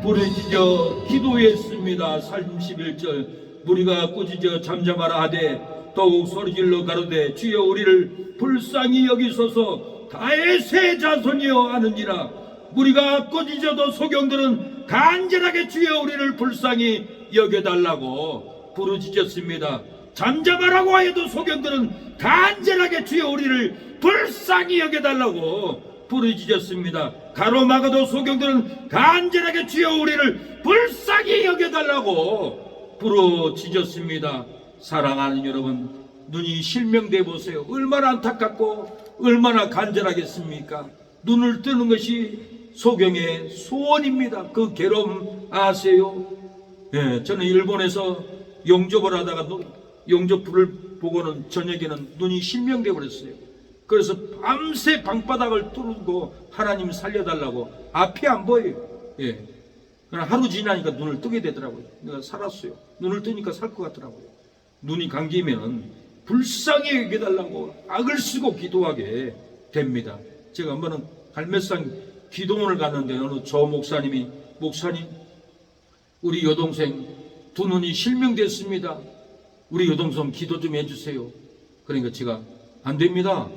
부르짖어 기도했습니다. 31절 무리가 꾸짖어 잠잠하라 하되 더욱 소리질러 가로되 주여 우리를 불쌍히 여기소서 다윗의 자손이여 하느니라. 무리가 꾸짖어도 소경들은 간절하게 주여 우리를 불쌍히 여겨달라고 부르짖었습니다. 잠잠하라고 하여도 소경들은 간절하게 주여 우리를 불쌍히 여겨달라고 부르짖었습니다. 가로막아도 소경들은 간절하게 주여 우리를 불쌍히 여겨달라고 부르짖었습니다. 사랑하는 여러분, 눈이 실명돼 보세요. 얼마나 안타깝고 얼마나 간절하겠습니까? 눈을 뜨는 것이 소경의 소원입니다. 그 괴로움 아세요? 예, 저는 일본에서 영접을 하다가 영접불을 보고는 저녁에는 눈이 실명돼 버렸어요. 그래서 밤새 방바닥을 뚫고 하나님 살려달라고. 앞이 안 보여요. 예. 그러나 하루 지나니까 눈을 뜨게 되더라고요. 내가 살았어요. 눈을 뜨니까 살 것 같더라고요. 눈이 감기면 불쌍히 여겨달라고 악을 쓰고 기도하게 됩니다. 제가 한번은 갈매산 기도원을 갔는데 어느 조 목사님 우리 여동생 두 눈이 실명됐습니다. 우리 여동생 기도 좀 해주세요. 그러니까 제가 안 됩니다.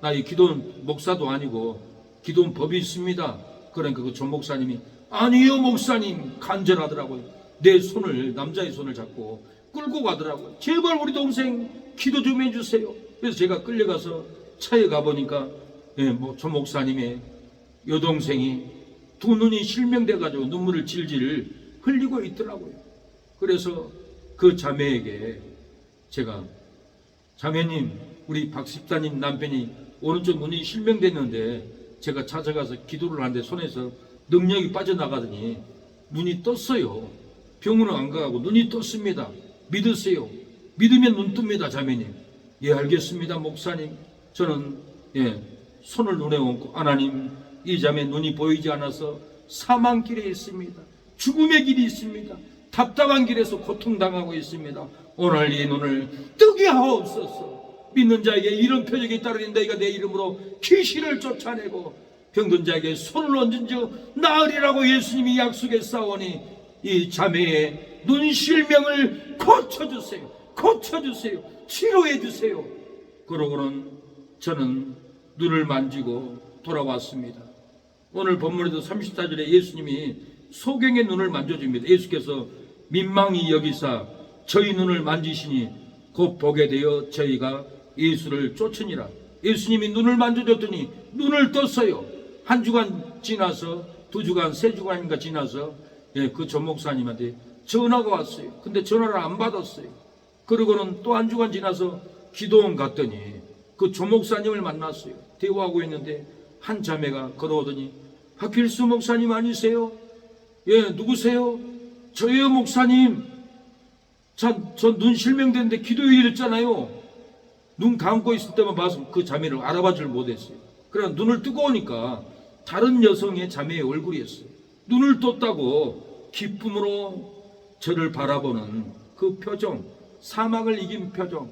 나 이 기도원 목사도 아니고 기도원 법이 있습니다. 그러니까 그 조 목사님이 아니요 목사님 간절하더라고요. 내 손을, 남자의 손을 잡고 끌고 가더라고요. 제발 우리 동생 기도 좀 해주세요. 그래서 제가 끌려가서 차에 가보니까 조 목사님의 여동생이 두 눈이 실명돼 가지고 눈물을 질질 흘리고 있더라고요. 그래서 그 자매에게 제가 자매님, 우리 박 집사님 남편이 오른쪽 눈이 실명됐는데 제가 찾아가서 기도를 하는데 손에서 능력이 빠져나가더니 눈이 떴어요. 병원은 안 가고 눈이 떴습니다. 믿으세요. 믿으면 눈 뜹니다. 자매님. 예, 알겠습니다 목사님. 저는 손을 눈에 얹고 하나님, 이 자매 눈이 보이지 않아서 사망길에 있습니다. 죽음의 길이 있습니다. 답답한 길에서 고통당하고 있습니다. 오늘 이 눈을 뜨게 하옵소서. 믿는 자에게 이런 표적이 따르는 내가 내 이름으로 귀신을 쫓아내고 병든 자에게 손을 얹은 즉 나으리라고 예수님이 약속했사오니 이 자매의 눈 실명을 고쳐주세요. 고쳐주세요. 치료해주세요. 그러고는 저는 눈을 만지고 돌아왔습니다. 오늘 본문에도 34절에 예수님이 소경의 눈을 만져줍니다. 예수께서 민망히 여기사 저희 눈을 만지시니 곧 보게 되어 저희가 예수를 쫓으니라. 예수님이 눈을 만져줬더니 눈을 떴어요. 한 주간 지나서, 두 주간, 세 주간인가 지나서 그 조목사님한테 전화가 왔어요. 근데 전화를 안 받았어요. 그러고는 또 한 주간 지나서 기도원 갔더니 그 조목사님을 만났어요. 대화하고 있는데 한 자매가 걸어오더니 박필수 목사님 아니세요? 예, 누구세요? 저예요, 목사님. 저 눈 실명됐는데 기도해드렸잖아요. 눈 감고 있을 때만 봐서 그 자매를 알아봐 줄 못했어요. 그러나 눈을 뜨고 오니까 다른 여성의 자매의 얼굴이었어요. 눈을 떴다고 기쁨으로 저를 바라보는 그 표정, 사망을 이긴 표정,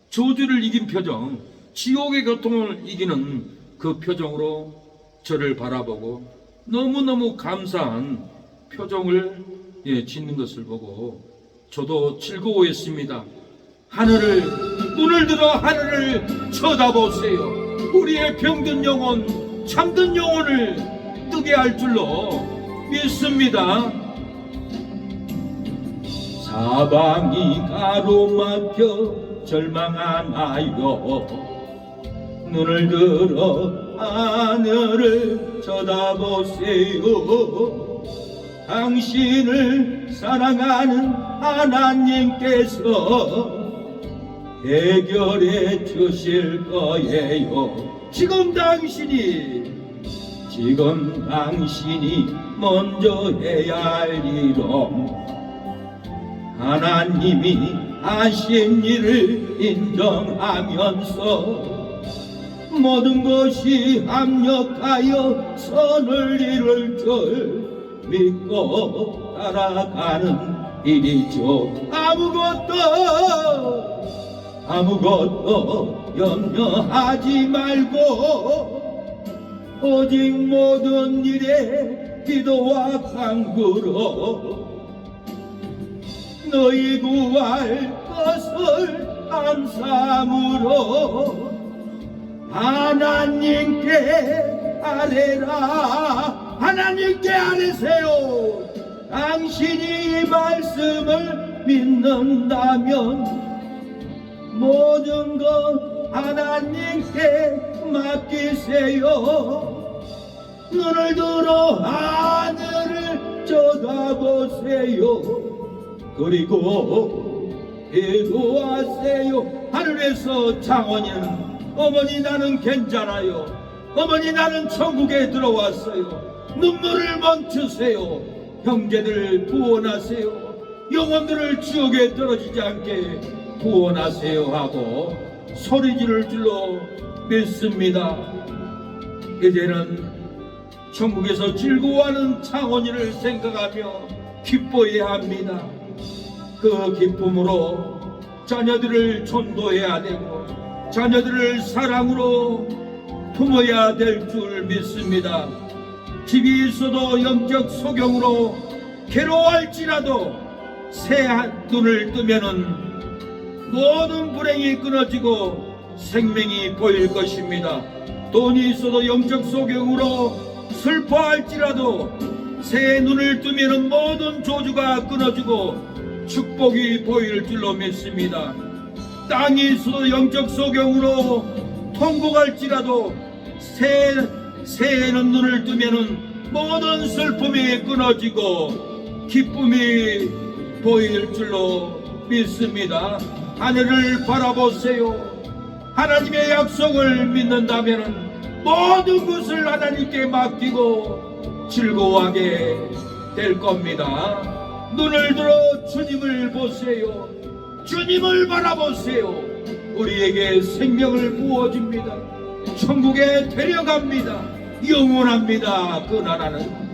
저주를 이긴 표정, 지옥의 고통을 이기는 그 표정으로 저를 바라보고 너무너무 감사한 표정을 짓는 것을 보고 저도 즐거워했습니다. 눈을 들어 하늘을 쳐다보세요. 우리의 병든 영혼, 잠든 영혼을 뜨게 할 줄로 믿습니다. 사방이 가로막혀 절망하나요. 눈을 들어 하늘을 쳐다보세요. 당신을 사랑하는 하나님께서 해결해 주실 거예요. 지금 당신이 먼저 해야 할 일은 하나님이 하신 일을 인정하면서 모든 것이 합력하여 선을 이룰 줄 믿고 따라가는 일이죠. 아무것도 염려하지 말고 오직 모든 일에 기도와 간구로 너희 구할 것을 감사함으로 하나님께 아뢰라. 하나님께 아뢰세요. 당신이 이 말씀을 믿는다면 모든 것 하나님께 맡기세요. 눈을 들어 하늘을 쳐다보세요. 그리고 기도하세요. 하늘에서 창원이는 어머니 나는 괜찮아요. 어머니 나는 천국에 들어왔어요. 눈물을 멈추세요. 형제들 구원하세요. 영혼들을 지옥에 떨어지지 않게 구원하세요 하고 소리 지를 줄로 믿습니다. 이제는 천국에서 즐거워하는 창원이를 생각하며 기뻐해야 합니다. 그 기쁨으로 자녀들을 전도해야 되고 자녀들을 사랑으로 품어야 될 줄 믿습니다. 집이 있어도 영적 소경으로 괴로워할지라도 새 눈을 뜨면은 모든 불행이 끊어지고 생명이 보일 것입니다. 돈이 있어도 영적 소경으로 슬퍼할지라도 새 눈을 뜨면은 모든 조주가 끊어지고 축복이 보일 줄로 믿습니다. 땅이 있어도 영적 소경으로 통곡할지라도 새해는 눈을 뜨면은 모든 슬픔이 끊어지고 기쁨이 보일 줄로 믿습니다. 하늘을 바라보세요. 하나님의 약속을 믿는다면은 모든 것을 하나님께 맡기고 즐거워하게 될 겁니다. 눈을 들어 주님을 보세요. 주님을 바라보세요. 우리에게 생명을 부어줍니다. 천국에 데려갑니다. 영원합니다. 그 나라는.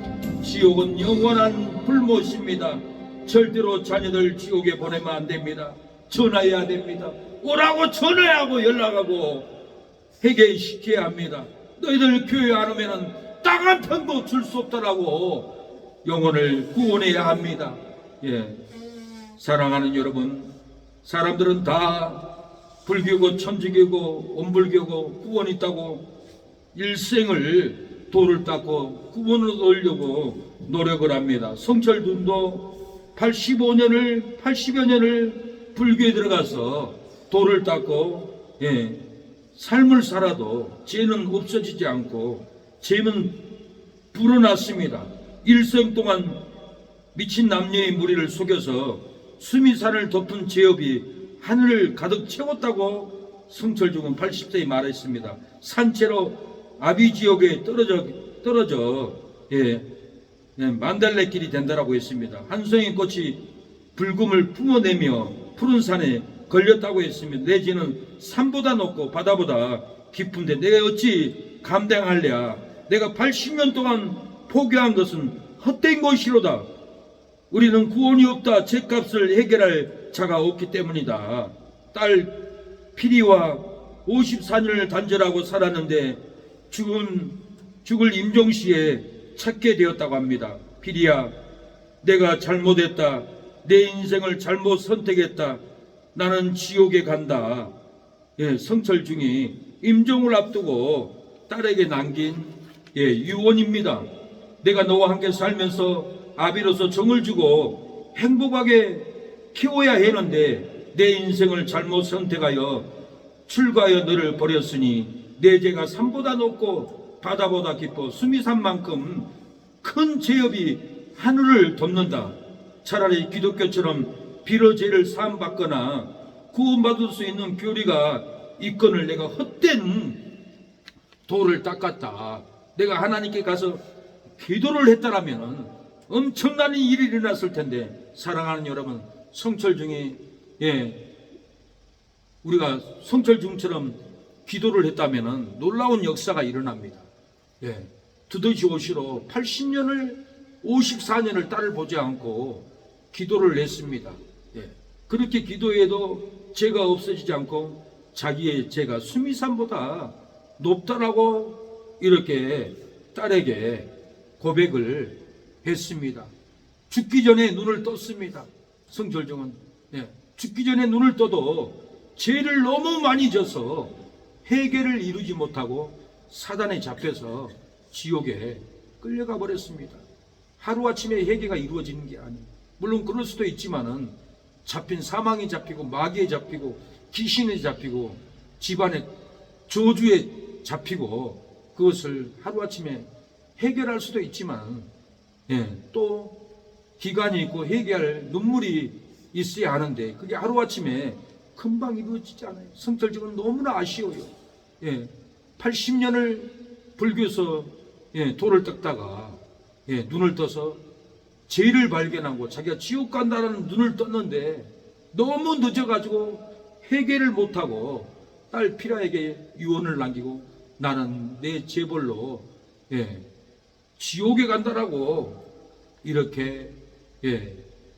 지옥은 영원한 불못입니다. 절대로 자녀들 지옥에 보내면 안 됩니다. 전화해야 됩니다. 오라고 전화하고 연락하고 회개시켜야 합니다. 너희들 교회 안 오면은 땅 한 편도 줄 수 없다라고 영혼을 구원해야 합니다. 사랑하는 여러분, 사람들은 다 불교고 천주교고 원불교고 구원 있다고 일생을 도를 닦고 구원을 얻으려고 노력을 합니다. 성철군도 80여 년을 불교에 들어가서 도를 닦고 삶을 살아도 죄는 없어지지 않고 죄는 불어났습니다. 일생 동안 미친 남녀의 무리를 속여서 수미산을 덮은 죄업이 하늘을 가득 채웠다고 성철중은 80세에 말했습니다. 산채로 아비지옥에 떨어져 만달래길이 된다라고 했습니다. 한 송이 꽃이 붉음을 품어내며 푸른 산에 걸렸다고 했습니다. 내 죄는 산보다 높고 바다보다 깊은데 내가 어찌 감당할랴. 내가 80년 동안 포기한 것은 헛된 것이로다. 우리는 구원이 없다. 죄값을 해결할 자가 없기 때문이다. 딸 피리와 54년을 단절하고 살았는데 죽을 임종시에 찾게 되었다고 합니다. 피리야, 내가 잘못했다. 내 인생을 잘못 선택했다. 나는 지옥에 간다. 성철중이 임종을 앞두고 딸에게 남긴 유언입니다. 내가 너와 함께 살면서 아비로서 정을 주고 행복하게 키워야 했는데 내 인생을 잘못 선택하여 출가하여 너를 버렸으니 내 죄가 산보다 높고 바다보다 깊어 수미산만큼 큰 죄업이 하늘을 덮는다. 차라리 기독교처럼 비로 죄를 사함받거나 구원받을 수 있는 교리가 있거늘 내가 헛된 도를 닦았다. 내가 하나님께 가서 기도를 했다라면 엄청난 일이 일어났을 텐데, 사랑하는 여러분, 성철중에 우리가 성철중처럼 기도를 했다면 놀라운 역사가 일어납니다. 두더지 옷으로 80년을 54년을 딸을 보지 않고 기도를 했습니다. 그렇게 기도해도 죄가 없어지지 않고 자기의 죄가 수미산보다 높다라고 이렇게 딸에게 고백을 했습니다. 죽기 전에 눈을 떴습니다. 성철중은 죽기 전에 눈을 떠도 죄를 너무 많이 져서 해결을 이루지 못하고 사단에 잡혀서 지옥에 끌려가 버렸습니다. 하루아침에 해결가 이루어지는 게 아니에요. 물론 그럴 수도 있지만은 잡힌 사망이 잡히고 마귀에 잡히고 귀신에 잡히고 집안의 저주에 잡히고 그것을 하루아침에 해결할 수도 있지만 또 기간이 있고 해결할 눈물이 있어야 하는데 그게 하루아침에 금방 이루어지지 않아요. 성철중은 너무나 아쉬워요. 80년을 불교에서 도를 닦다가 눈을 떠서 죄를 발견하고 자기가 지옥 간다는 눈을 떴는데 너무 늦어가지고 해결을 못하고 딸 피라에게 유언을 남기고 나는 내 죄벌로 지옥에 간다라고 이렇게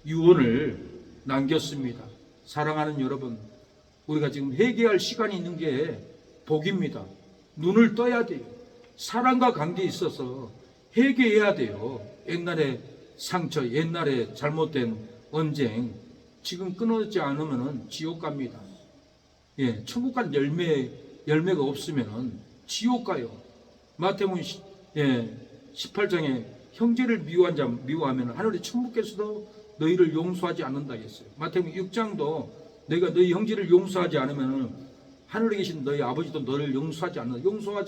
유언을 남겼습니다. 사랑하는 여러분, 우리가 지금 회개할 시간이 있는 게 복입니다. 눈을 떠야 돼요. 사랑과 관계에 있어서 회개해야 돼요. 옛날에 상처, 옛날에 잘못된 언쟁 지금 끊어지지 않으면 지옥 갑니다. 천국 간 열매가 없으면 지옥 가요. 마태복음 18장에 형제를 미워하면 하늘의 천국에서도 너희를 용서하지 않는다 했어요. 마태복음 6장도 너희가 너희 형제를 용서하지 않으면 하늘에 계신 너희 아버지도 너를 용서하지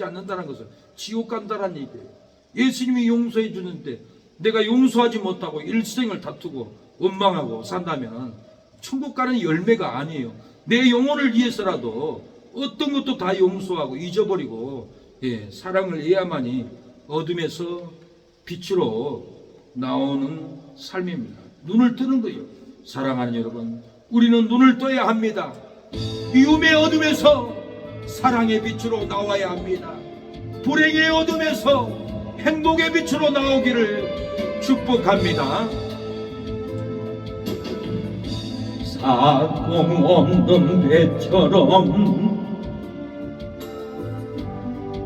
않는다는 것은 지옥 간다는 얘기예요. 예수님이 용서해 주는데 내가 용서하지 못하고 일생을 다투고 원망하고 산다면 천국 가는 열매가 아니에요. 내 영혼을 위해서라도 어떤 것도 다 용서하고 잊어버리고 사랑을 해야만이 어둠에서 빛으로 나오는 삶입니다. 눈을 뜨는 거예요. 사랑하는 여러분, 우리는 눈을 떠야 합니다. 미움의 어둠에서 사랑의 빛으로 나와야 합니다. 불행의 어둠에서 행복의 빛으로 나오기를 축복합니다. 사공 없는 배처럼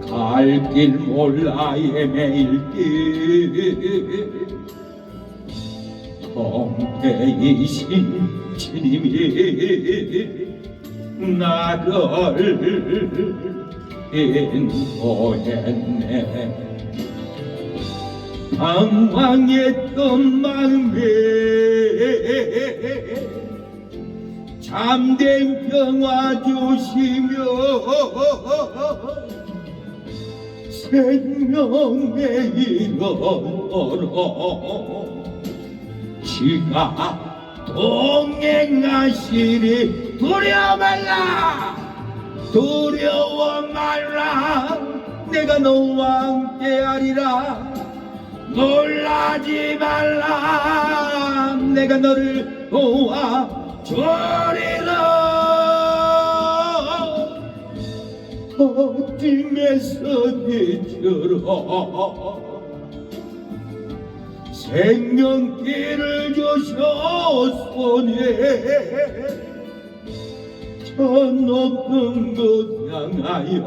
갈 길 몰라 헤매일 길 통태이신 주님이 나를 인도했네. 방황했던 마음에 참된 평화 주시며 생명의 이름으로 지가 동행하시리. 두려워 말라 내가 너와 함께하리라. 놀라지 말라 내가 너를 도와주리라. 어둠에서 빛으로 생명길을 주셨으니 저 높은 곳 향하여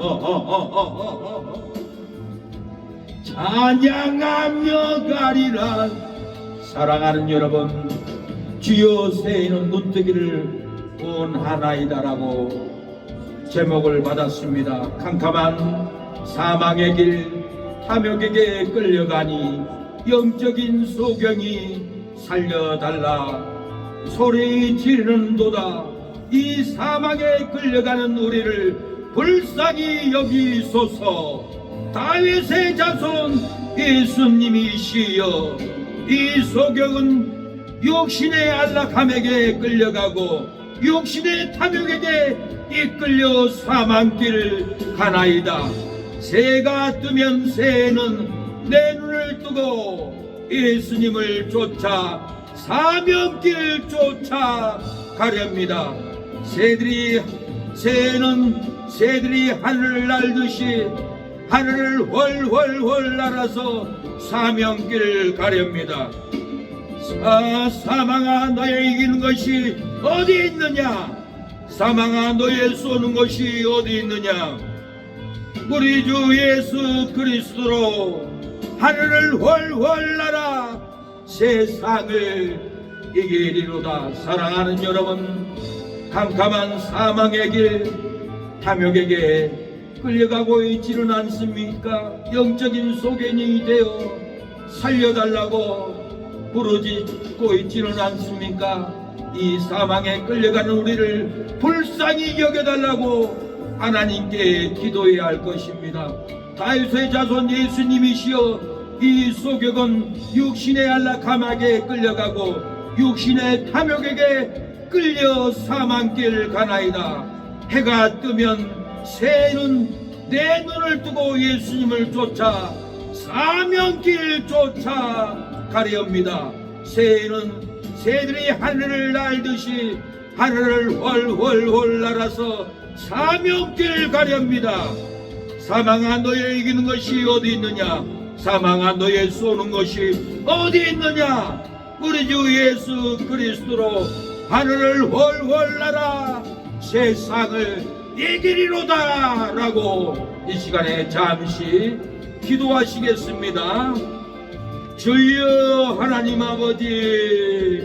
찬양하며 가리라. 사랑하는 여러분, 주여 새해는 눈뜨기를 원하나이다라고 제목을 받았습니다. 캄캄한 사망의 길 탐욕에게 끌려가니 영적인 소경이 살려달라 소리 지르는도다. 이 사망에 끌려가는 우리를 불쌍히 여기소서. 다윗의 자손 예수님이시여, 이 소경은 육신의 안락함에게 끌려가고 육신의 탐욕에게 이끌려 사망길을 가나이다. 새가 뜨면 새는 내 눈을 뜨고 예수님을 쫓아 사명길 쫓아 가렵니다. 새들이 하늘을 날듯이 하늘을 훨훨훨 날아서 사명길을 가렵니다. 사망아 너의 이기는 것이 어디 있느냐? 사망아 너의 쏘는 것이 어디 있느냐? 우리 주 예수 그리스도로 하늘을 훨훨 날아 세상을 이기리로다. 사랑하는 여러분, 캄캄한 사망의 길 탐욕에게 끌려가고 있지는 않습니까? 영적인 소견이 되어 살려달라고 부르짖고 있지는 않습니까? 이 사망에 끌려가는 우리를 불쌍히 여겨달라고 하나님께 기도해야 할 것입니다. 다윗의 자손 예수님이시여, 이 소격은 육신의 안락함에게 끌려가고 육신의 탐욕에게 끌려 사망길 가나이다. 해가 뜨면 새는 내 눈을 뜨고 예수님을 쫓아 사명길 쫓아 가려옵니다. 새들이 하늘을 날듯이 하늘을 훨훨훨 날아서 사명길 가렵니다. 사망아 너의 이기는 것이 어디 있느냐? 사망아 너의 쏘는 것이 어디 있느냐? 우리 주 예수 그리스도로 하늘을 훨훨 날아 세상을 이기리로다 라고 이 시간에 잠시 기도하시겠습니다. 주여 하나님 아버지,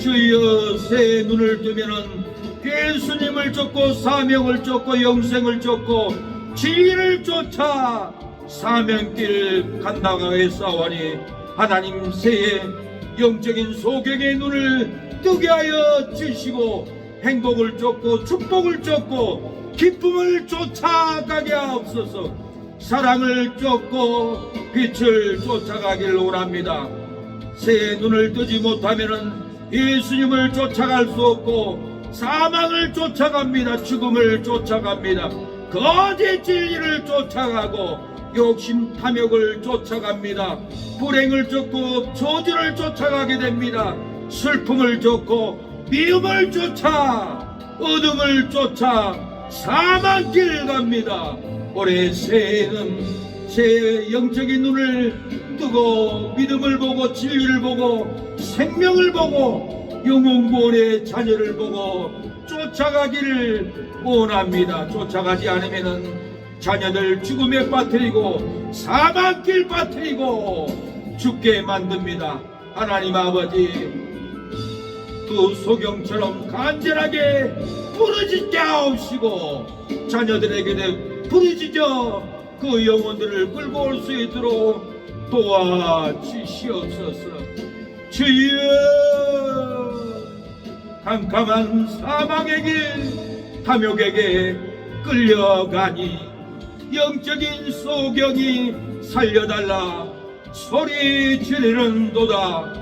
주여 새 눈을 뜨면은 예수님을 쫓고 사명을 쫓고 영생을 쫓고 진리를 쫓아 사명길 간다고 했사오니 하나님 새해 영적인 소경의 눈을 뜨게 하여 주시고 행복을 쫓고 축복을 쫓고 기쁨을 쫓아가게 하옵소서. 사랑을 쫓고 빛을 쫓아가길 원합니다. 새해 눈을 뜨지 못하면은 예수님을 쫓아갈 수 없고 사망을 쫓아갑니다. 죽음을 쫓아갑니다. 거짓 진리를 쫓아가고 욕심 탐욕을 쫓아갑니다. 불행을 쫓고 저주를 쫓아가게 됩니다. 슬픔을 쫓고 미움을 쫓아 어둠을 쫓아 사망길 갑니다. 올해 새해는 새해의 영적인 눈을 뜨고 믿음을 보고 진리를 보고 생명을 보고 영혼구원의 자녀를 보고 쫓아가기를 원합니다. 쫓아가지 않으면은 자녀들 죽음에 빠뜨리고 사망길 빠뜨리고 죽게 만듭니다. 하나님 아버지, 그 소경처럼 간절하게 부르짖게 하옵시고 자녀들에게 부르짖어 그 영혼들을 끌고 올 수 있도록 도와주시옵소서. 주여, 캄캄한 사망의 길 탐욕에게 끌려가니 영적인 소경이 살려달라 소리 지르는도다.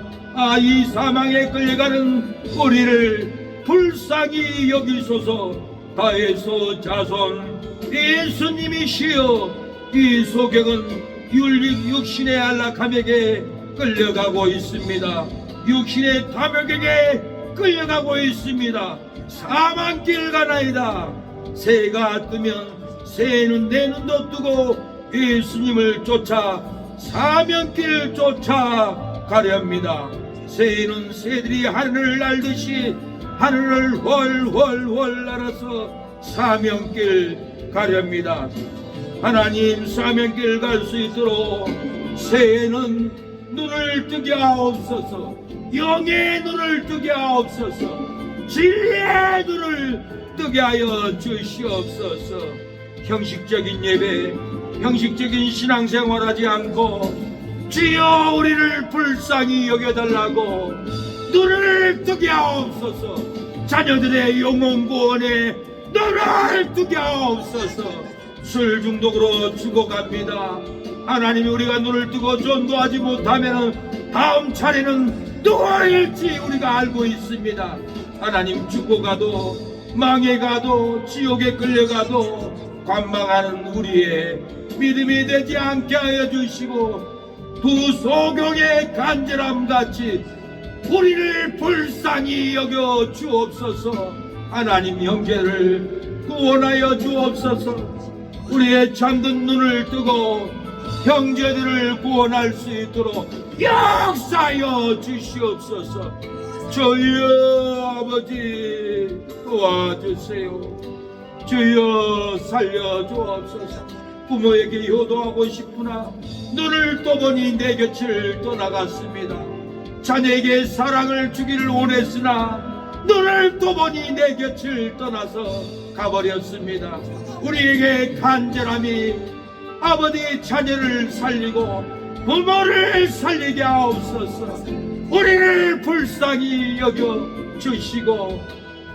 이 사망에 끌려가는 우리를 불쌍히 여기소서. 다에서 자손 예수님이시여, 이 소경은 육신의 안락함에게 끌려가고 있습니다. 육신의 탐욕에게 끌려가고 있습니다. 사망길 가나이다. 새가 뜨면 새는 내 눈도 뜨고 예수님을 쫓아 사명길 쫓아 가렵니다. 새는 새들이 하늘을 날듯이 하늘을 훨훨훨 날아서 사명길 가렵니다. 하나님, 사명길 갈 수 있도록 새는 눈을 뜨게 하옵소서. 영의 눈을 뜨게 하옵소서. 진리의 눈을 뜨게 하여 주시옵소서. 형식적인 예배, 형식적인 신앙생활하지 않고 주여 우리를 불쌍히 여겨달라고 눈을 뜨게 하옵소서. 자녀들의 영혼 구원에 눈을 뜨게 하옵소서. 술 중독으로 죽어갑니다. 하나님이 우리가 눈을 뜨고 전도하지 못하면 다음 차례는 누구일지 우리가 알고 있습니다. 하나님, 죽어가도 망해가도 지옥에 끌려가도 관망하는 우리의 믿음이 되지 않게 하여 주시고 두 소경의 간절함같이 우리를 불쌍히 여겨 주옵소서. 하나님, 형제를 구원하여 주옵소서. 우리의 잠든 눈을 뜨고 형제들을 구원할 수 있도록 역사하여 주시옵소서. 주여 아버지 도와주세요. 주여 살려주옵소서. 부모에게 효도하고 싶으나 눈을 떠보니 내 곁을 떠나갔습니다. 자녀에게 사랑을 주기를 원했으나 눈을 떠보니 내 곁을 떠나서 가버렸습니다. 우리에게 간절함이 아버지 자녀를 살리고 부모를 살리게 하옵소서. 우리를 불쌍히 여겨 주시고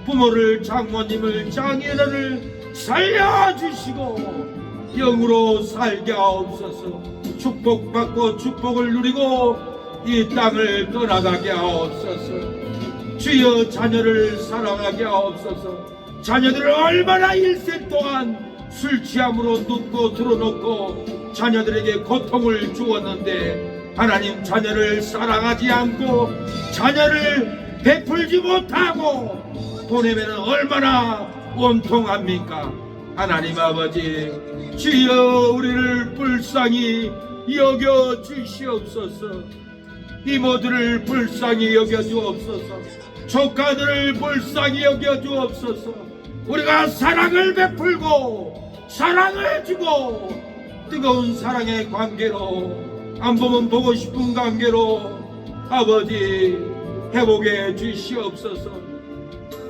부모를, 장모님을, 장인어른을 살려주시고 영으로 살게 하옵소서. 축복받고 축복을 누리고 이 땅을 떠나가게 하옵소서. 주여 자녀를 사랑하게 하옵소서. 자녀들을 얼마나 일생 동안 술 취함으로 눕고 들어놓고 자녀들에게 고통을 주었는데 하나님, 자녀를 사랑하지 않고 자녀를 베풀지 못하고 보내면 얼마나 원통합니까? 하나님 아버지, 주여 우리를 불쌍히 여겨 주시옵소서. 이모들을 불쌍히 여겨 주옵소서. 조카들을 불쌍히 여겨 주옵소서. 우리가 사랑을 베풀고 사랑을 주고 뜨거운 사랑의 관계로, 안 보면 보고 싶은 관계로 아버지 회복해 주시옵소서.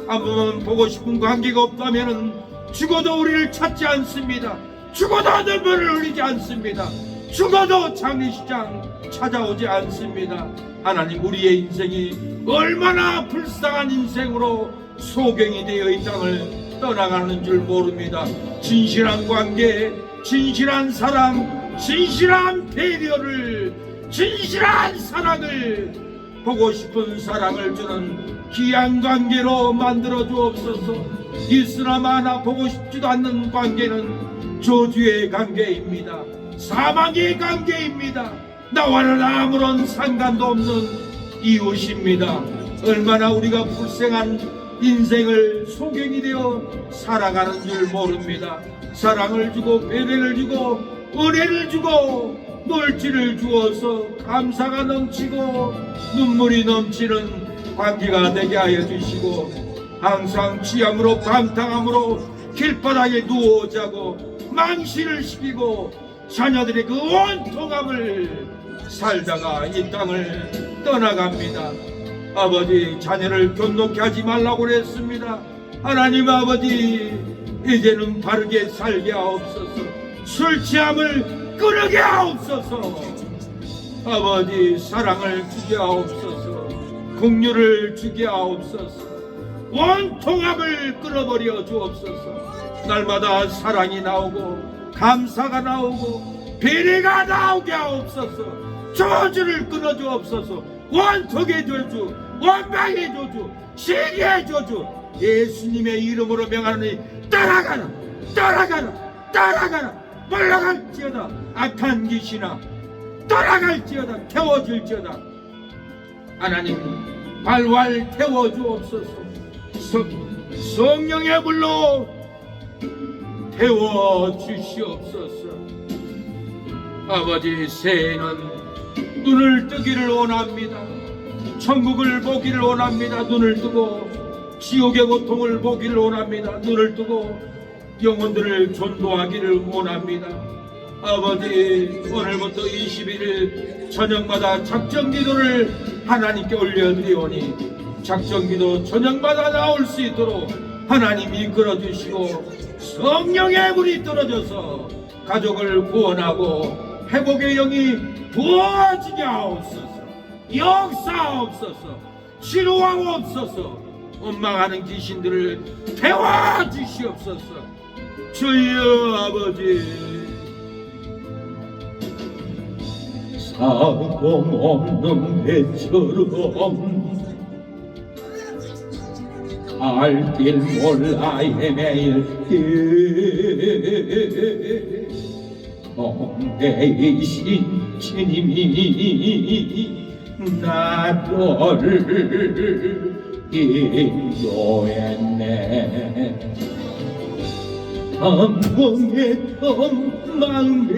안 보면 보고 싶은 관계가 없다면 죽어도 우리를 찾지 않습니다. 죽어도 눈물을 흘리지 않습니다. 죽어도 장례식장 찾아오지 않습니다. 하나님, 우리의 인생이 얼마나 불쌍한 인생으로 소경이 되어 이 땅을 떠나가는 줄 모릅니다. 진실한 관계, 진실한 사랑, 진실한 배려를, 진실한 사랑을, 보고 싶은 사랑을 주는 귀한 관계로 만들어 주옵소서. 있으나 마나 보고 싶지도 않는 관계는 저주의 관계입니다. 사망의 관계입니다. 나와는 아무런 상관도 없는 이웃입니다. 얼마나 우리가 불쌍한 인생을 소경이 되어 살아가는 줄 모릅니다. 사랑을 주고 배려를 주고 은혜를 주고 물질을 주어서 감사가 넘치고 눈물이 넘치는 관계가 되게 하여 주시고, 항상 취함으로 방탕함으로 길바닥에 누워 자고 망신을 시키고 자녀들의 그 원통함을 살다가 이 땅을 떠나갑니다. 아버지, 자녀를 견놓게 하지 말라고 그랬습니다. 하나님 아버지, 이제는 바르게 살게 하옵소서. 술 취함을 끊게 하옵소서. 아버지, 사랑을 주게 하옵소서. 긍휼을 주게 하옵소서. 원통함을 끊어버려 주옵소서. 날마다 사랑이 나오고 감사가 나오고 비리가 나오게 하옵소서. 저주를 끊어 주옵소서. 원통의 저주, 원망의 저주, 시기의 저주, 예수님의 이름으로 명하노니 떠나가라, 떠나가라, 떠나가라. 물러갈지어다. 악한 귀신아, 떠나갈지어다. 태워질지어다. 하나님, 발왈 태워주옵소서. 성령의 불로 태워주시옵소서. 아버지, 새해는 눈을 뜨기를 원합니다. 천국을 보기를 원합니다. 눈을 뜨고 지옥의 고통을 보기를 원합니다. 눈을 뜨고 영혼들을 전도하기를 원합니다. 아버지, 오늘부터 21일 저녁마다 작정기도를 하나님께 올려드리오니 작정기도 저녁마다 나올 수 있도록 하나님이 이끌어주시고 성령의 불이 떨어져서 가족을 구원하고 회복의 영이 부어지게 하옵소서. 역사하옵소서. 치료하옵소서. 원망하는 귀신들을 태워주시옵소서. 주여 아버지, 사공 없는 배처럼 갈 길 몰라 헤매일 길, 공대이신 주님이 나를 인도했네. 방공했던 막내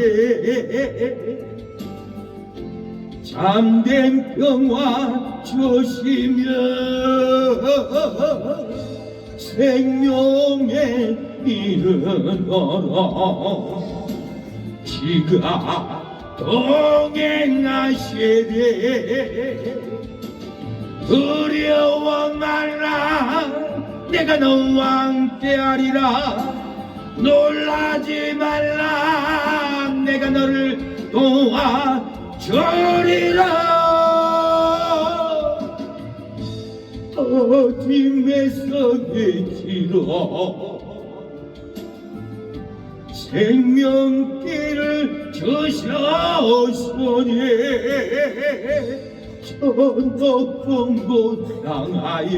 잠든 평화 주시며 생명의 이르노라. 지가 동행하시되 두려워 말라. 내가 너와 함께하리라. 놀라지 말라. 내가 너를 도와주리라. 어둠에서 계시러 생명길을 주셨으니 저 높은 곳 향하여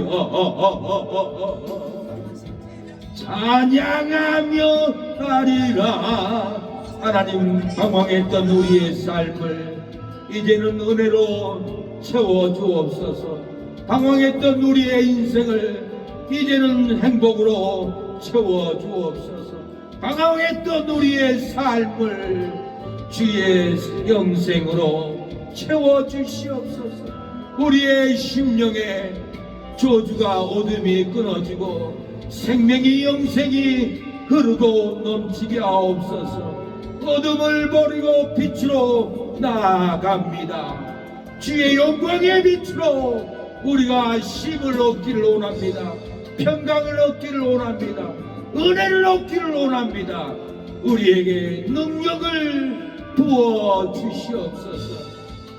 찬양하며 가리라. 하나님, 방황했던 우리의 삶을 이제는 은혜로 채워주옵소서. 방황했던 우리의 인생을 이제는 행복으로 채워주옵소서. 방황했던 우리의 삶을 주의 영생으로 채워주시옵소서. 우리의 심령에 저주가 어둠이 끊어지고 생명이 영생이 흐르고 넘치게 하옵소서. 어둠을 버리고 빛으로 나아갑니다. 주의 영광의 빛으로 우리가 힘을 얻기를 원합니다. 평강을 얻기를 원합니다. 은혜를 얻기를 원합니다. 우리에게 능력을 부어 주시옵소서.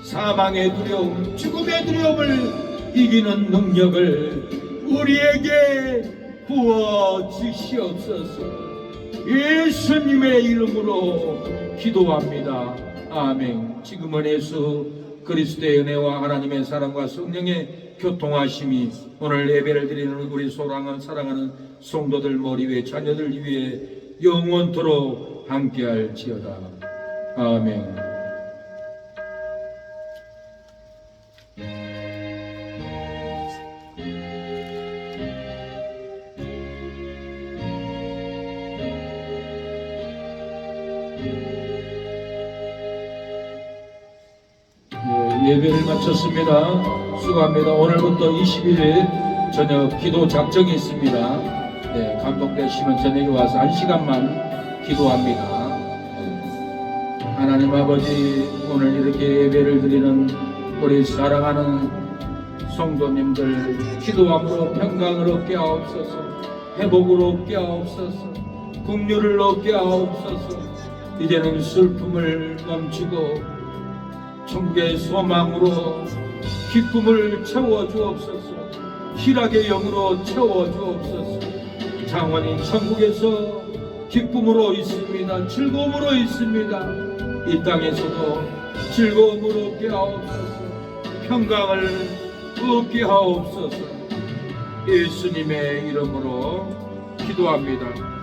사망의 두려움, 죽음의 두려움을 이기는 능력을 우리에게 부어 주시옵소서. 예수님의 이름으로 기도합니다. 아멘. 지금은 예수 그리스도의 은혜와 하나님의 사랑과 성령의 교통하심이 오늘 예배를 드리는 우리 사랑하는 성도들 머리 위에 자녀들 위에 영원토록 함께할지어다. 아멘. 예배를 마쳤습니다. 수고합니다. 오늘부터 21일 저녁 기도 작정이 있습니다. 네, 감동되시면 저녁에 와서 1시간만 기도합니다. 하나님 아버지, 오늘 이렇게 예배를 드리는 우리 사랑하는 성도님들 기도함으로 평강을 얻게 하옵소서. 회복을 얻게 하옵소서. 긍휼을 얻게 하옵소서. 이제는 슬픔을 멈추고 천국의 소망으로 기쁨을 채워주옵소서. 희락의 영으로 채워주옵소서. 장원인 천국에서 기쁨으로 있습니다. 즐거움으로 있습니다. 이 땅에서도 즐거움을 얻게 하옵소서. 평강을 얻게 하옵소서. 예수님의 이름으로 기도합니다.